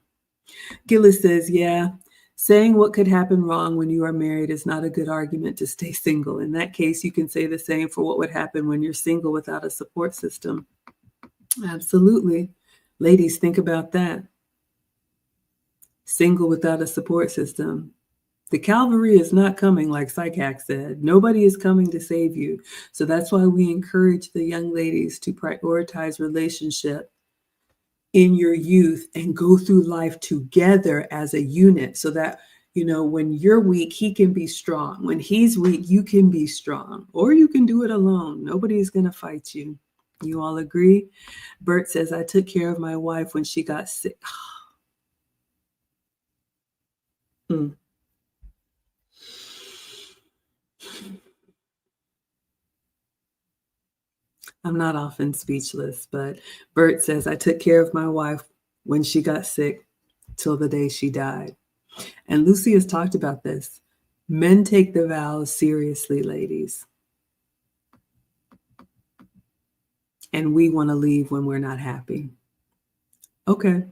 Gillis says, yeah, saying what could happen wrong when you are married is not a good argument to stay single. In that case, you can say the same for what would happen when you're single without a support system. Absolutely. Ladies, think about that. Single without a support system. The cavalry is not coming, like Psychac said. Nobody is coming to save you. So that's why we encourage the young ladies to prioritize relationship in your youth and go through life together as a unit so that, when you're weak, he can be strong. When he's weak, you can be strong, or you can do it alone. Nobody's going to fight you. You all agree? Bert says, I took care of my wife when she got sick. I'm not often speechless, but Bert says, I took care of my wife when she got sick till the day she died. And Lucy has talked about this. Men take the vows seriously, ladies. And we want to leave when we're not happy. Okay.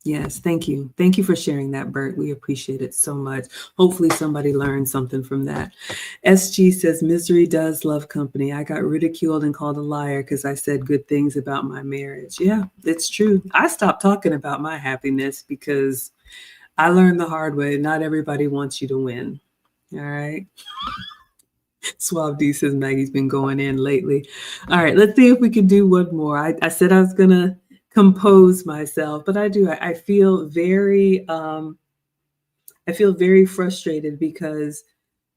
Yes, thank you. Thank you for sharing that, Bert. We appreciate it so much. Hopefully somebody learned something from that. SG says, misery does love company. I got ridiculed and called a liar because I said good things about my marriage. Yeah, it's true. I stopped talking about my happiness because I learned the hard way. Not everybody wants you to win. All right. Suave D says, Maggie's been going in lately. All right, let's see if we can do one more. I said I was going to compose myself, but I feel very frustrated because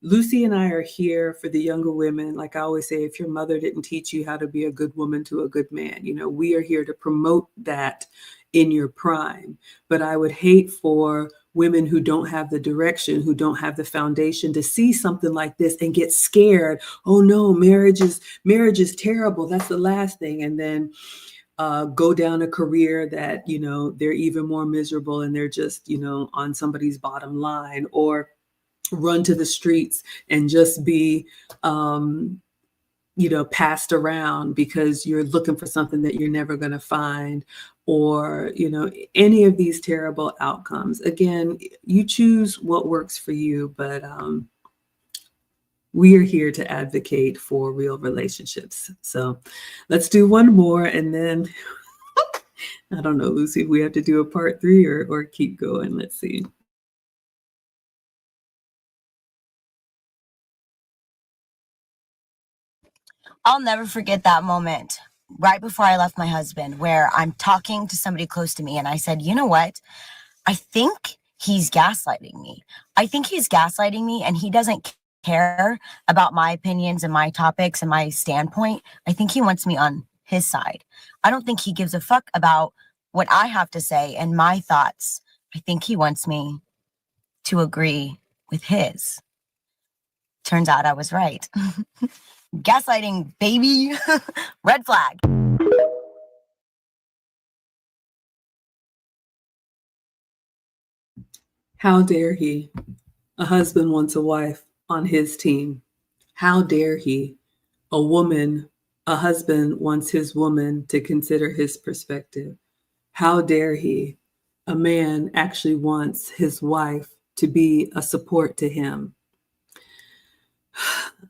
Lucy and I are here for the younger women. Like I always say, if your mother didn't teach you how to be a good woman to a good man, we are here to promote that in your prime. But I would hate for women who don't have the direction, who don't have the foundation to see something like this and get scared. Oh no, marriage is terrible. That's the last thing. And then go down a career that, they're even more miserable and they're just, on somebody's bottom line, or run to the streets and just be, passed around because you're looking for something that you're never going to find, or, any of these terrible outcomes. Again, you choose what works for you, but we are here to advocate for real relationships. So let's do one more, and then I don't know, Lucy, if we have to do a part 3 or keep going. Let's see. I'll never forget that moment right before I left my husband, where I'm talking to somebody close to me, and I said, you know what? I think he's gaslighting me. I think he's gaslighting me, and he doesn't care about my opinions and my topics and my standpoint. I think he wants me on his side. I don't think he gives a fuck about what I have to say and my thoughts. I think he wants me to agree with his. Turns out I was right. Gaslighting, baby. Red flag. How dare he? A husband wants a wife on his team. How dare he? A husband wants his woman to consider his perspective. How dare he? A man actually wants his wife to be a support to him.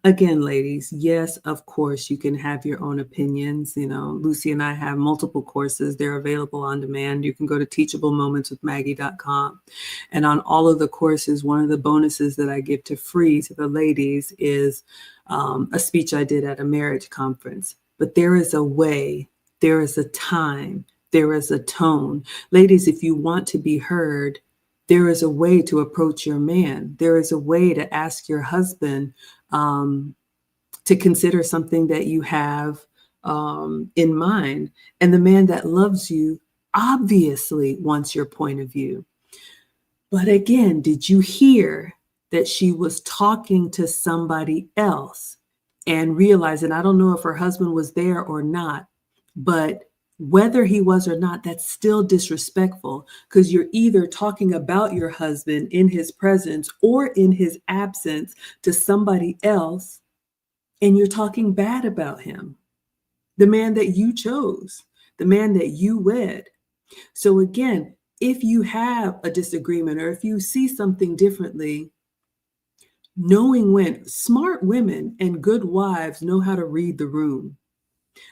Again, ladies, yes, of course, you can have your own opinions. You know, Lucy and I have multiple courses. They're available on demand. You can go to teachablemomentswithmaggie.com. And on all of the courses, one of the bonuses that I give to free to the ladies is a speech I did at a marriage conference. But there is a way, there is a time, there is a tone. Ladies, if you want to be heard, there is a way to approach your man. There is a way to ask your husband to consider something that you have in mind. And the man that loves you obviously wants your point of view. But again, did you hear that she was talking to somebody else and realized, and I don't know if her husband was there or not, but whether he was or not, that's still disrespectful, because you're either talking about your husband in his presence or in his absence to somebody else, and you're talking bad about him, the man that you chose, the man that you wed. So again, if you have a disagreement or if you see something differently, knowing when, smart women and good wives know how to read the room,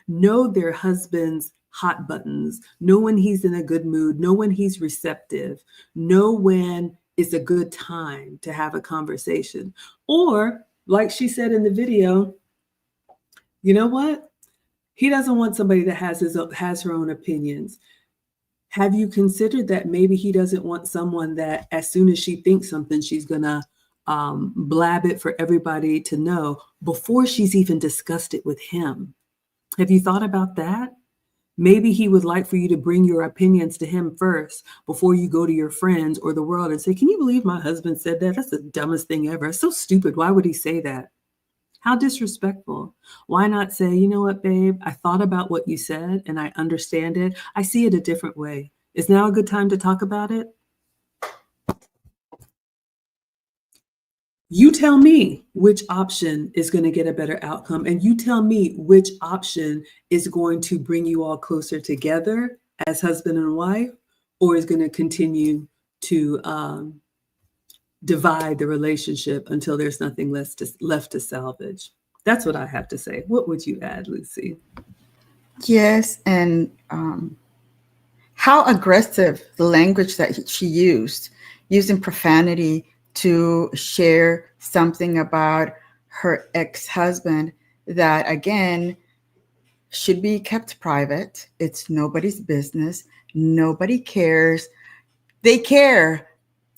know their husband's hot buttons, know when he's in a good mood, know when he's receptive, know when it's a good time to have a conversation. Or, like she said in the video, you know what? He doesn't want somebody that has her own opinions. Have you considered that maybe he doesn't want someone that as soon as she thinks something, she's gonna blab it for everybody to know before she's even discussed it with him? Have you thought about that? Maybe he would like for you to bring your opinions to him first before you go to your friends or the world and say, can you believe my husband said that? That's the dumbest thing ever. It's so stupid. Why would he say that? How disrespectful. Why not say, you know what, babe, I thought about what you said and I understand it. I see it a different way. Is now a good time to talk about it? You tell me which option is going to get a better outcome, and you tell me which option is going to bring you all closer together as husband and wife, or is going to continue to divide the relationship until there's nothing left to salvage. That's what I have to say. What would you add, Lucy? Yes, and how aggressive the language that she used, using profanity to share something about her ex-husband that, again, should be kept private. It's nobody's business. Nobody cares. They care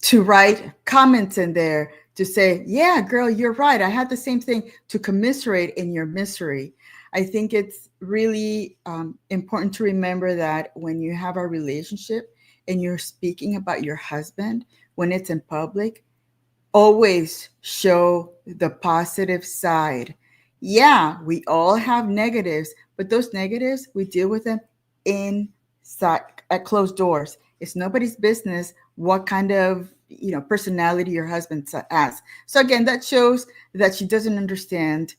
to write comments in there to say, yeah, girl, you're right. I had the same thing, to commiserate in your misery. I think it's really important to remember that when you have a relationship and you're speaking about your husband, when it's in public, always show the positive side. Yeah, we all have negatives, but those negatives, we deal with them inside at closed doors. It's nobody's business what kind of personality your husband has. So again, that shows that she doesn't understand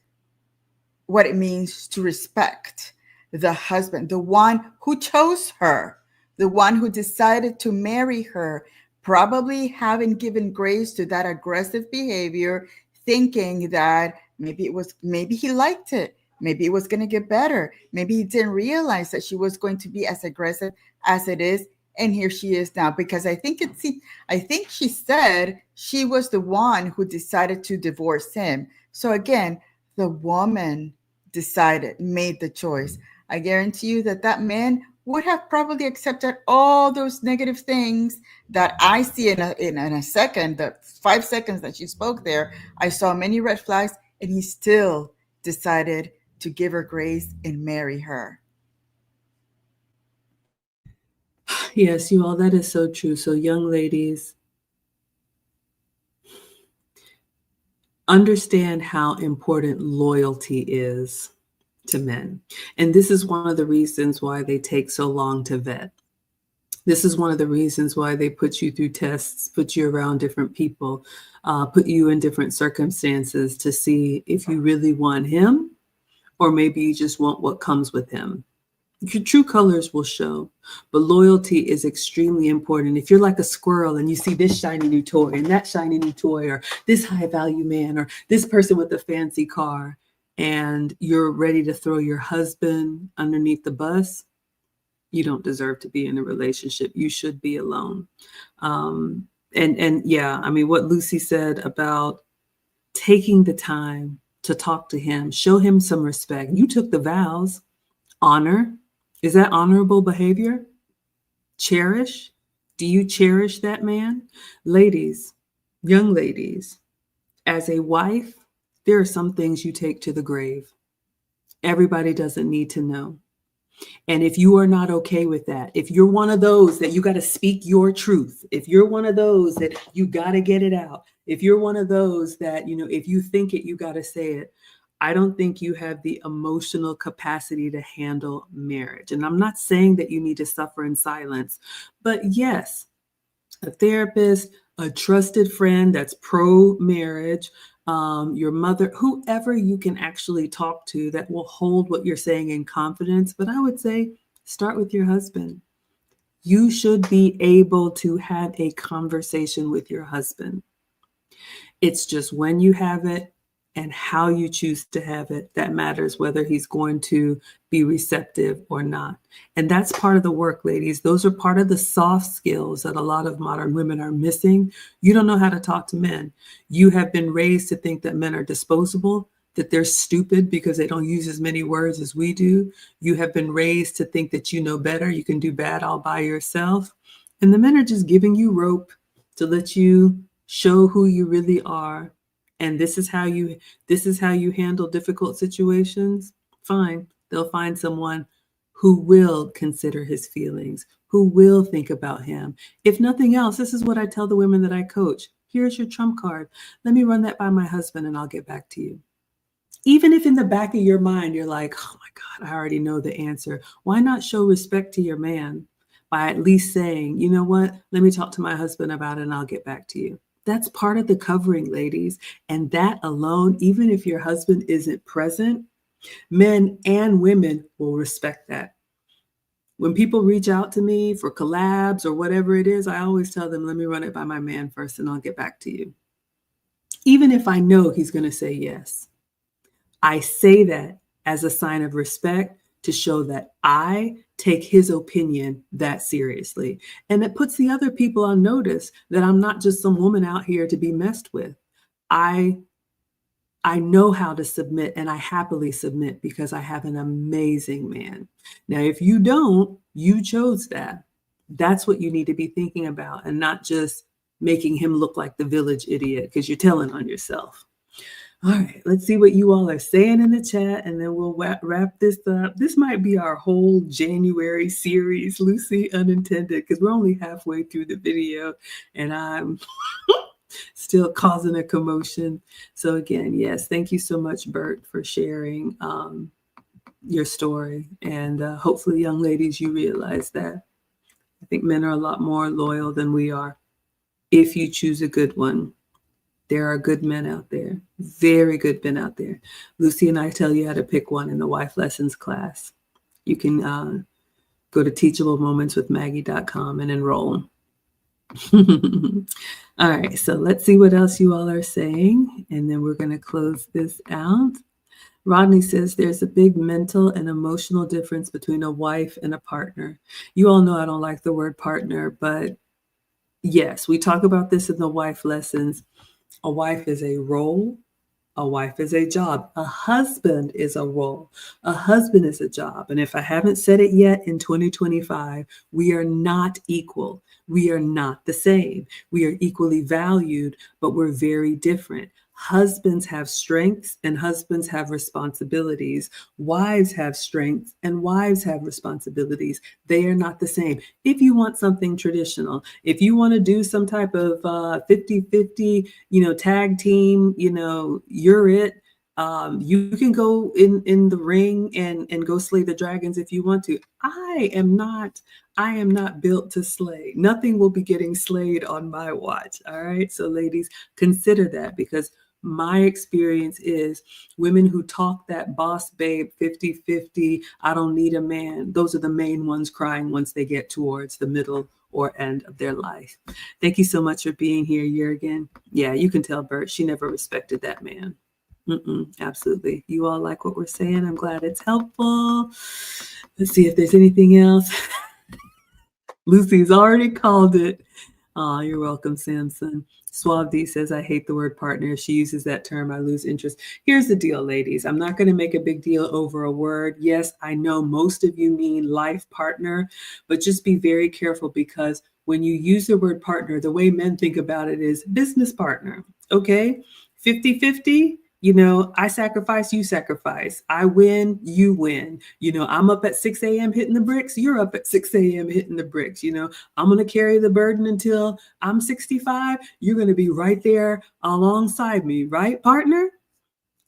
what it means to respect the husband, the one who chose her, the one who decided to marry her, probably having given grace to that aggressive behavior, thinking that maybe he liked it. Maybe it was going to get better. Maybe he didn't realize that she was going to be as aggressive as it is. And here she is now, because I think she said she was the one who decided to divorce him. So again, the woman made the choice, I guarantee you that that man would have probably accepted all those negative things that I see in a second, the 5 seconds that she spoke there. I saw many red flags, and he still decided to give her grace and marry her. Yes, you all, that is so true. So young ladies, understand how important loyalty is to men. And this is one of the reasons why they take so long to vet. This is one of the reasons why they put you through tests, put you around different people, put you in different circumstances to see if you really want him, or maybe you just want what comes with him. Your true colors will show, but loyalty is extremely important. If you're like a squirrel and you see this shiny new toy and that shiny new toy, or this high value man, or this person with a fancy car, and you're ready to throw your husband underneath the bus, you don't deserve to be in a relationship. You should be alone. And yeah, I mean, what Lucy said about taking the time to talk to him, show him some respect. You took the vows. Honor. Is that honorable behavior? Cherish. Do you cherish that man? Ladies, young ladies, as a wife, there are some things you take to the grave. Everybody doesn't need to know. And if you are not okay with that, if you're one of those that you got to speak your truth, if you're one of those that you got to get it out, if you're one of those that, you know, if you think it, you got to say it, I don't think you have the emotional capacity to handle marriage. And I'm not saying that you need to suffer in silence, but yes, a therapist, a trusted friend that's pro-marriage, your mother, whoever you can actually talk to that will hold what you're saying in confidence. But I would say start with your husband. You should be able to have a conversation with your husband. It's just when you have it and how you choose to have it that matters, whether he's going to be receptive or not. And that's part of the work, ladies. Those are part of the soft skills that a lot of modern women are missing. You don't know how to talk to men. You have been raised to think that men are disposable, that they're stupid because they don't use as many words as we do. You have been raised to think that you know better. You can do bad all by yourself. And the men are just giving you rope to let you show who you really are. And this is how you handle difficult situations. Fine. They'll find someone who will consider his feelings, who will think about him. If nothing else, this is what I tell the women that I coach. Here's your trump card. Let me run that by my husband and I'll get back to you. Even if in the back of your mind, you're like, oh my God, I already know the answer. Why not show respect to your man by at least saying, you know what, let me talk to my husband about it and I'll get back to you. That's part of the covering, ladies. And that alone, even if your husband isn't present, men and women will respect that. When people reach out to me for collabs or whatever it is, I always tell them, let me run it by my man first and I'll get back to you. Even if I know he's going to say yes. I say that as a sign of respect to show that I take his opinion that seriously. And it puts the other people on notice that I'm not just some woman out here to be messed with. I know how to submit, and I happily submit because I have an amazing man. Now, if you don't, you chose that. That's what you need to be thinking about, and not just making him look like the village idiot because you're telling on yourself. All right, let's see what you all are saying in the chat, and then we'll wrap this up. This might be our whole January series, Lucy Unintended, because we're only halfway through the video, and I'm still causing a commotion. So again, yes, thank you so much, Bert, for sharing your story. And hopefully, young ladies, you realize that. I think men are a lot more loyal than we are if you choose a good one. There are good men out there, very good men out there. Lucy and I tell you how to pick one in the Wife Lessons class. You can go to teachablemomentswithmaggie.com and enroll. All right, so let's see what else you all are saying, and then we're going to close this out. Rodney says there's a big mental and emotional difference between a wife and a partner. You all know I don't like the word partner, but yes, we talk about this in the Wife Lessons. A wife is a role. A wife is a job. A husband is a role. A husband is a job. And if I haven't said it yet, in 2025, we are not equal. We are not the same. We are equally valued, but we're very different. Husbands have strengths and husbands have responsibilities. Wives have strengths and wives have responsibilities. They are not the same. If you want something traditional, if you want to do some type of 50-50, tag team, you're it. You can go in the ring and go slay the dragons if you want to. I am not built to slay. Nothing will be getting slayed on my watch. All right. So ladies, consider that, because my experience is women who talk that boss babe 50-50, I don't need a man. Those are the main ones crying once they get towards the middle or end of their life. Thank you so much for being here, Jurgen. Yeah, you can tell Bert, she never respected that man. Absolutely. You all like what we're saying. I'm glad it's helpful. Let's see if there's anything else. Lucy's already called it. Oh, you're welcome, Samson. Suave D says, I hate the word partner. If she uses that term, I lose interest. Here's the deal, ladies. I'm not going to make a big deal over a word. Yes, I know most of you mean life partner, but just be very careful, because when you use the word partner, the way men think about it is business partner. Okay? 50-50. I sacrifice, you sacrifice. I win, you win. I'm up at 6 a.m. hitting the bricks. You're up at 6 a.m. hitting the bricks. I'm going to carry the burden until I'm 65. You're going to be right there alongside me, right, partner?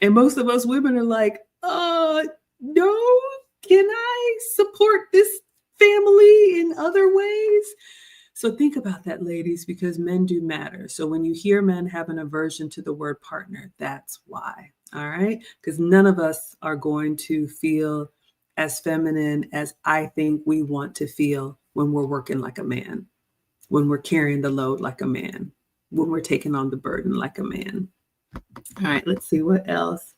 And most of us women are like, no, can I support this family in other ways? So think about that, ladies, because men do matter. So when you hear men have an aversion to the word partner, that's why. All right? Because none of us are going to feel as feminine as I think we want to feel when we're working like a man, when we're carrying the load like a man, when we're taking on the burden like a man. All right, let's see what else.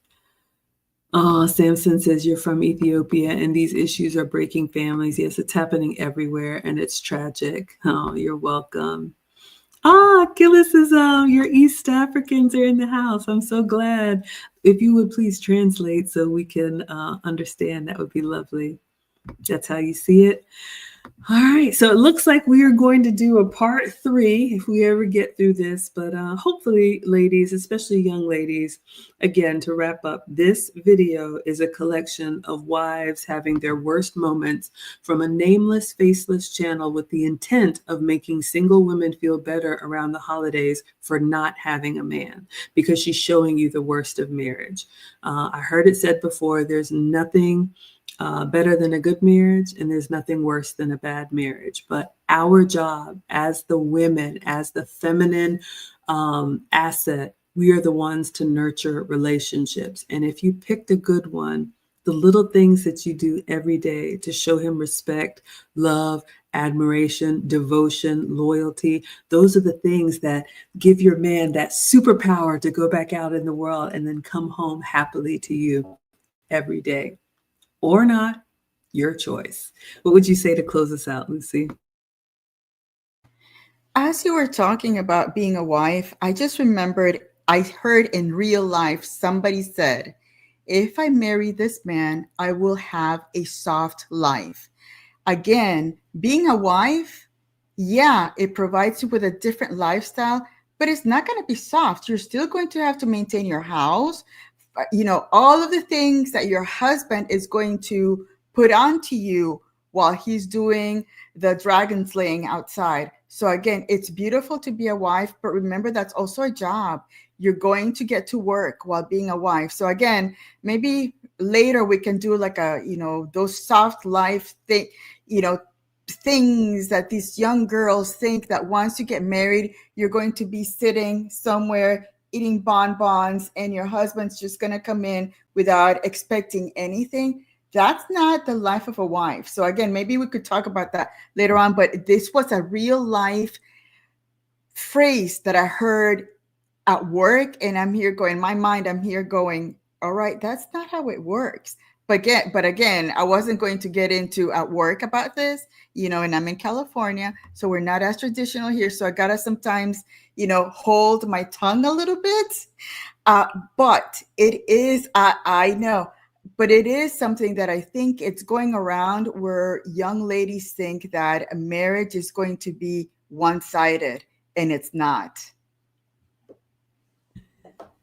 Oh, Samson says you're from Ethiopia and these issues are breaking families. Yes, it's happening everywhere and it's tragic. Oh, you're welcome. Gillis is your East Africans are in the house. I'm so glad. If you would please translate so we can understand, that would be lovely. That's how you see it. All right, so it looks like we are going to do a part 3 if we ever get through this, but hopefully, ladies, especially young ladies, again, to wrap up, this video is a collection of wives having their worst moments from a nameless, faceless channel with the intent of making single women feel better around the holidays for not having a man, because she's showing you the worst of marriage. I heard it said before, there's nothing better than a good marriage, and there's nothing worse than a bad marriage. But our job as the women, as the feminine asset, we are the ones to nurture relationships. And if you picked a good one, the little things that you do every day to show him respect, love, admiration, devotion, loyalty, those are the things that give your man that superpower to go back out in the world and then come home happily to you every day. Or not, your choice. What would you say to close us out, Lucy? As you were talking about being a wife, I just remembered I heard in real life somebody said, if I marry this man, I will have a soft life. Again, being a wife, yeah, it provides you with a different lifestyle, but it's not going to be soft. You're still going to have to maintain your house. All of the things that your husband is going to put onto you while he's doing the dragon slaying outside. So again, it's beautiful to be a wife, but remember that's also a job. You're going to get to work while being a wife. So again, maybe later we can do like those soft life things that these young girls think that once you get married, you're going to be sitting somewhere eating bonbons and your husband's just going to come in without expecting anything. That's not the life of a wife. So again, maybe we could talk about that later on, but this was a real life phrase that I heard at work, and I'm here going, my mind, I'm here going, all right, that's not how it works. But again, I wasn't going to get into at work about this, and I'm in California, so we're not as traditional here. So I gotta sometimes, hold my tongue a little bit. But it is, I know, but it is something that I think it's going around where young ladies think that a marriage is going to be one-sided, and it's not.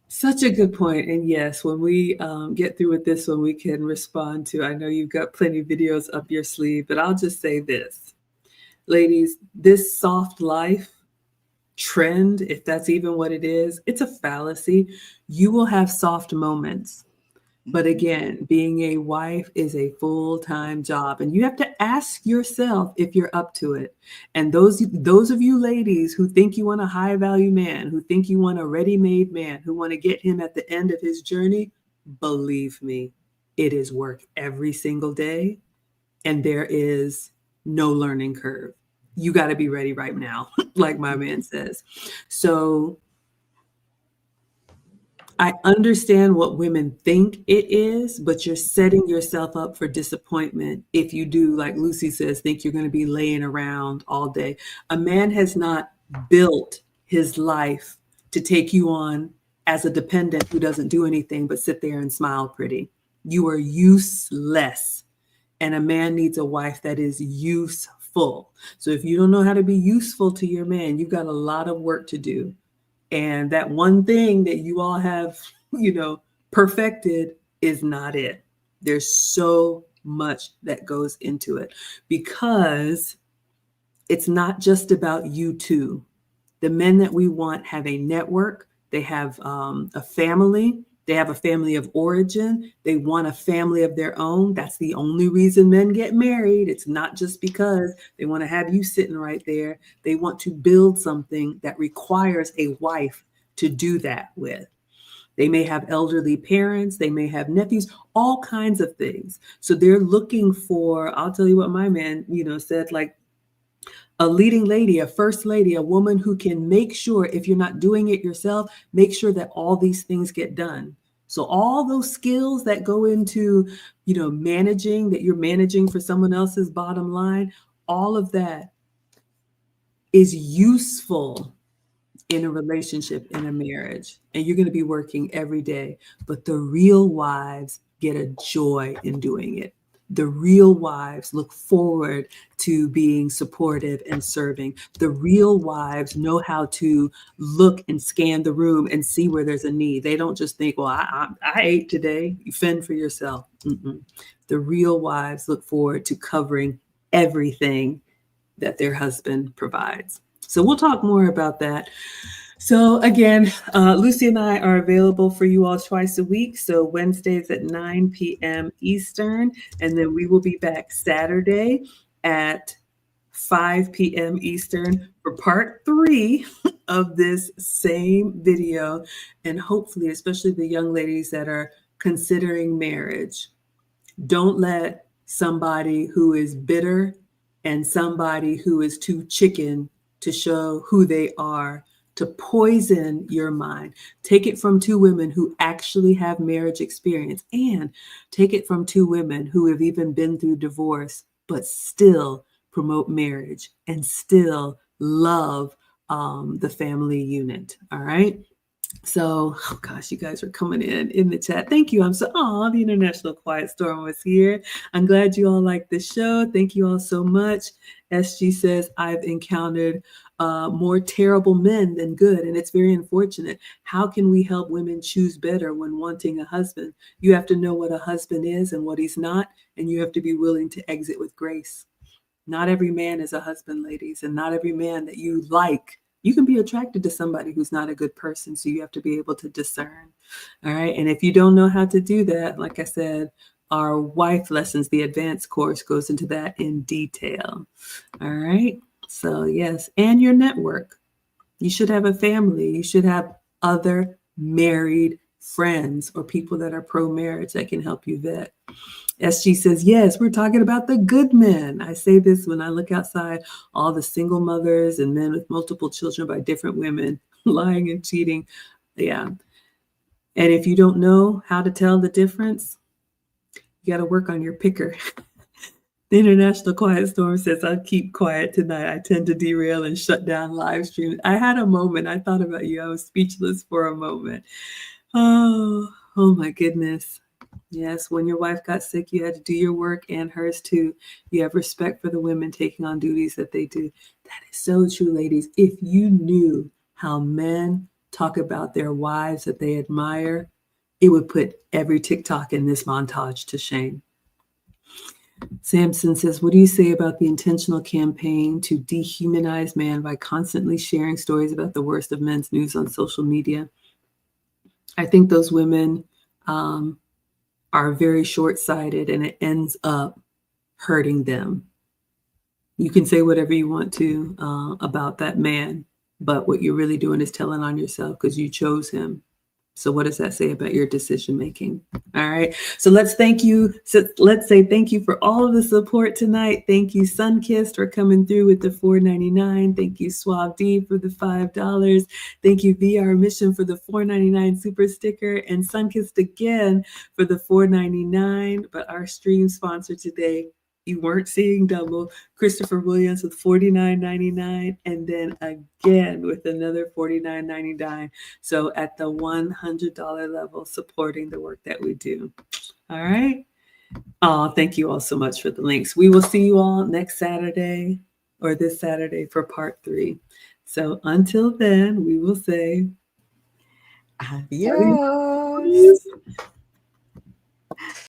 Such a good point. And yes, when we get through with this one, we can respond to, I know you've got plenty of videos up your sleeve, but I'll just say this. Ladies, this soft life trend, if that's even what it is, it's a fallacy. You will have soft moments. But again, being a wife is a full-time job, and you have to ask yourself if you're up to it. And those of you ladies who think you want a high-value man, who think you want a ready-made man, who want to get him at the end of his journey, believe me, it is work every single day, and there is no learning curve. You got to be ready right now, like my man says. So I understand what women think it is, but you're setting yourself up for disappointment if you do, like Lucy says, think you're going to be laying around all day. A man has not built his life to take you on as a dependent who doesn't do anything but sit there and smile pretty. You are useless. And a man needs a wife that is useful. So if you don't know how to be useful to your man, you've got a lot of work to do. And that one thing that you all have, perfected is not it. There's so much that goes into it because it's not just about you two. The men that we want have a network. They have a family. They have a family of origin. They want a family of their own. That's the only reason men get married. It's not just because they want to have you sitting right there. They want to build something that requires a wife to do that with. They may have elderly parents. They may have nephews, all kinds of things. So they're looking for, I'll tell you what my man, said, like, a leading lady, a first lady, a woman who can make sure, if you're not doing it yourself, make sure that all these things get done. So all those skills that go into, managing, that you're managing for someone else's bottom line, all of that is useful in a relationship, in a marriage. And you're going to be working every day. But the real wives get a joy in doing it. The real wives look forward to being supportive and serving. The real wives know how to look and scan the room and see where there's a need. They don't just think, well, I ate today. You fend for yourself. Mm-mm. The real wives look forward to covering everything that their husband provides. So we'll talk more about that. So again, Lucy and I are available for you all twice a week. So Wednesdays at 9 p.m. Eastern, and then we will be back Saturday at 5 p.m. Eastern for part 3 of this same video. And hopefully, especially the young ladies that are considering marriage, don't let somebody who is bitter and somebody who is too chicken to show who they are to poison your mind. Take it from 2 women who actually have marriage experience, and take it from 2 women who have even been through divorce, but still promote marriage and still love the family unit. All right. So, oh gosh, you guys are coming in the chat. Thank you. The International Quiet Storm was here. I'm glad you all like this show. Thank you all so much. SG says, I've encountered more terrible men than good, and it's very unfortunate. How can we help women choose better when wanting a husband? You have to know what a husband is and what he's not, and you have to be willing to exit with grace. Not every man is a husband, ladies, and not every man that you like. You can be attracted to somebody who's not a good person, so you have to be able to discern. All right. And if you don't know how to do that, like I said, our wife lessons, the advanced course, goes into that in detail. All right. So yes, and your network. You should have a family. You should have other married friends or people that are pro-marriage that can help you vet. SG says, yes, we're talking about the good men. I say this when I look outside, all the single mothers and men with multiple children by different women, lying and cheating. Yeah. And if you don't know how to tell the difference, you got to work on your picker. The International Quiet Storm says, I'll keep quiet tonight. I tend to derail and shut down live streams. I had a moment. I thought about you. I was speechless for a moment. Oh my goodness. Yes, when your wife got sick, you had to do your work and hers too. You have respect for the women taking on duties that they do. That is so true, ladies. If you knew how men talk about their wives that they admire, it would put every TikTok in this montage to shame. Samson says, what do you say about the intentional campaign to dehumanize man by constantly sharing stories about the worst of men's news on social media? I think those women are very short-sighted, and it ends up hurting them. You can say whatever you want to about that man, but what you're really doing is telling on yourself because you chose him. So what does that say about your decision making? All right. So let's thank you. So let's say thank you for all of the support tonight. Thank you, Sunkissed, for coming through with the $4.99. Thank you, Suave D, for the $5. Thank you, VR Mission, for the $4.99 super sticker, and Sunkissed again for the $4.99. But our stream sponsor today, you weren't seeing double, Christopher Williams with $49.99, and then again with another $49.99. So at the $100 level, supporting the work that we do. All right. Oh, thank you all so much for the links. We will see you all next Saturday or this Saturday for part 3. So until then, we will say Adios.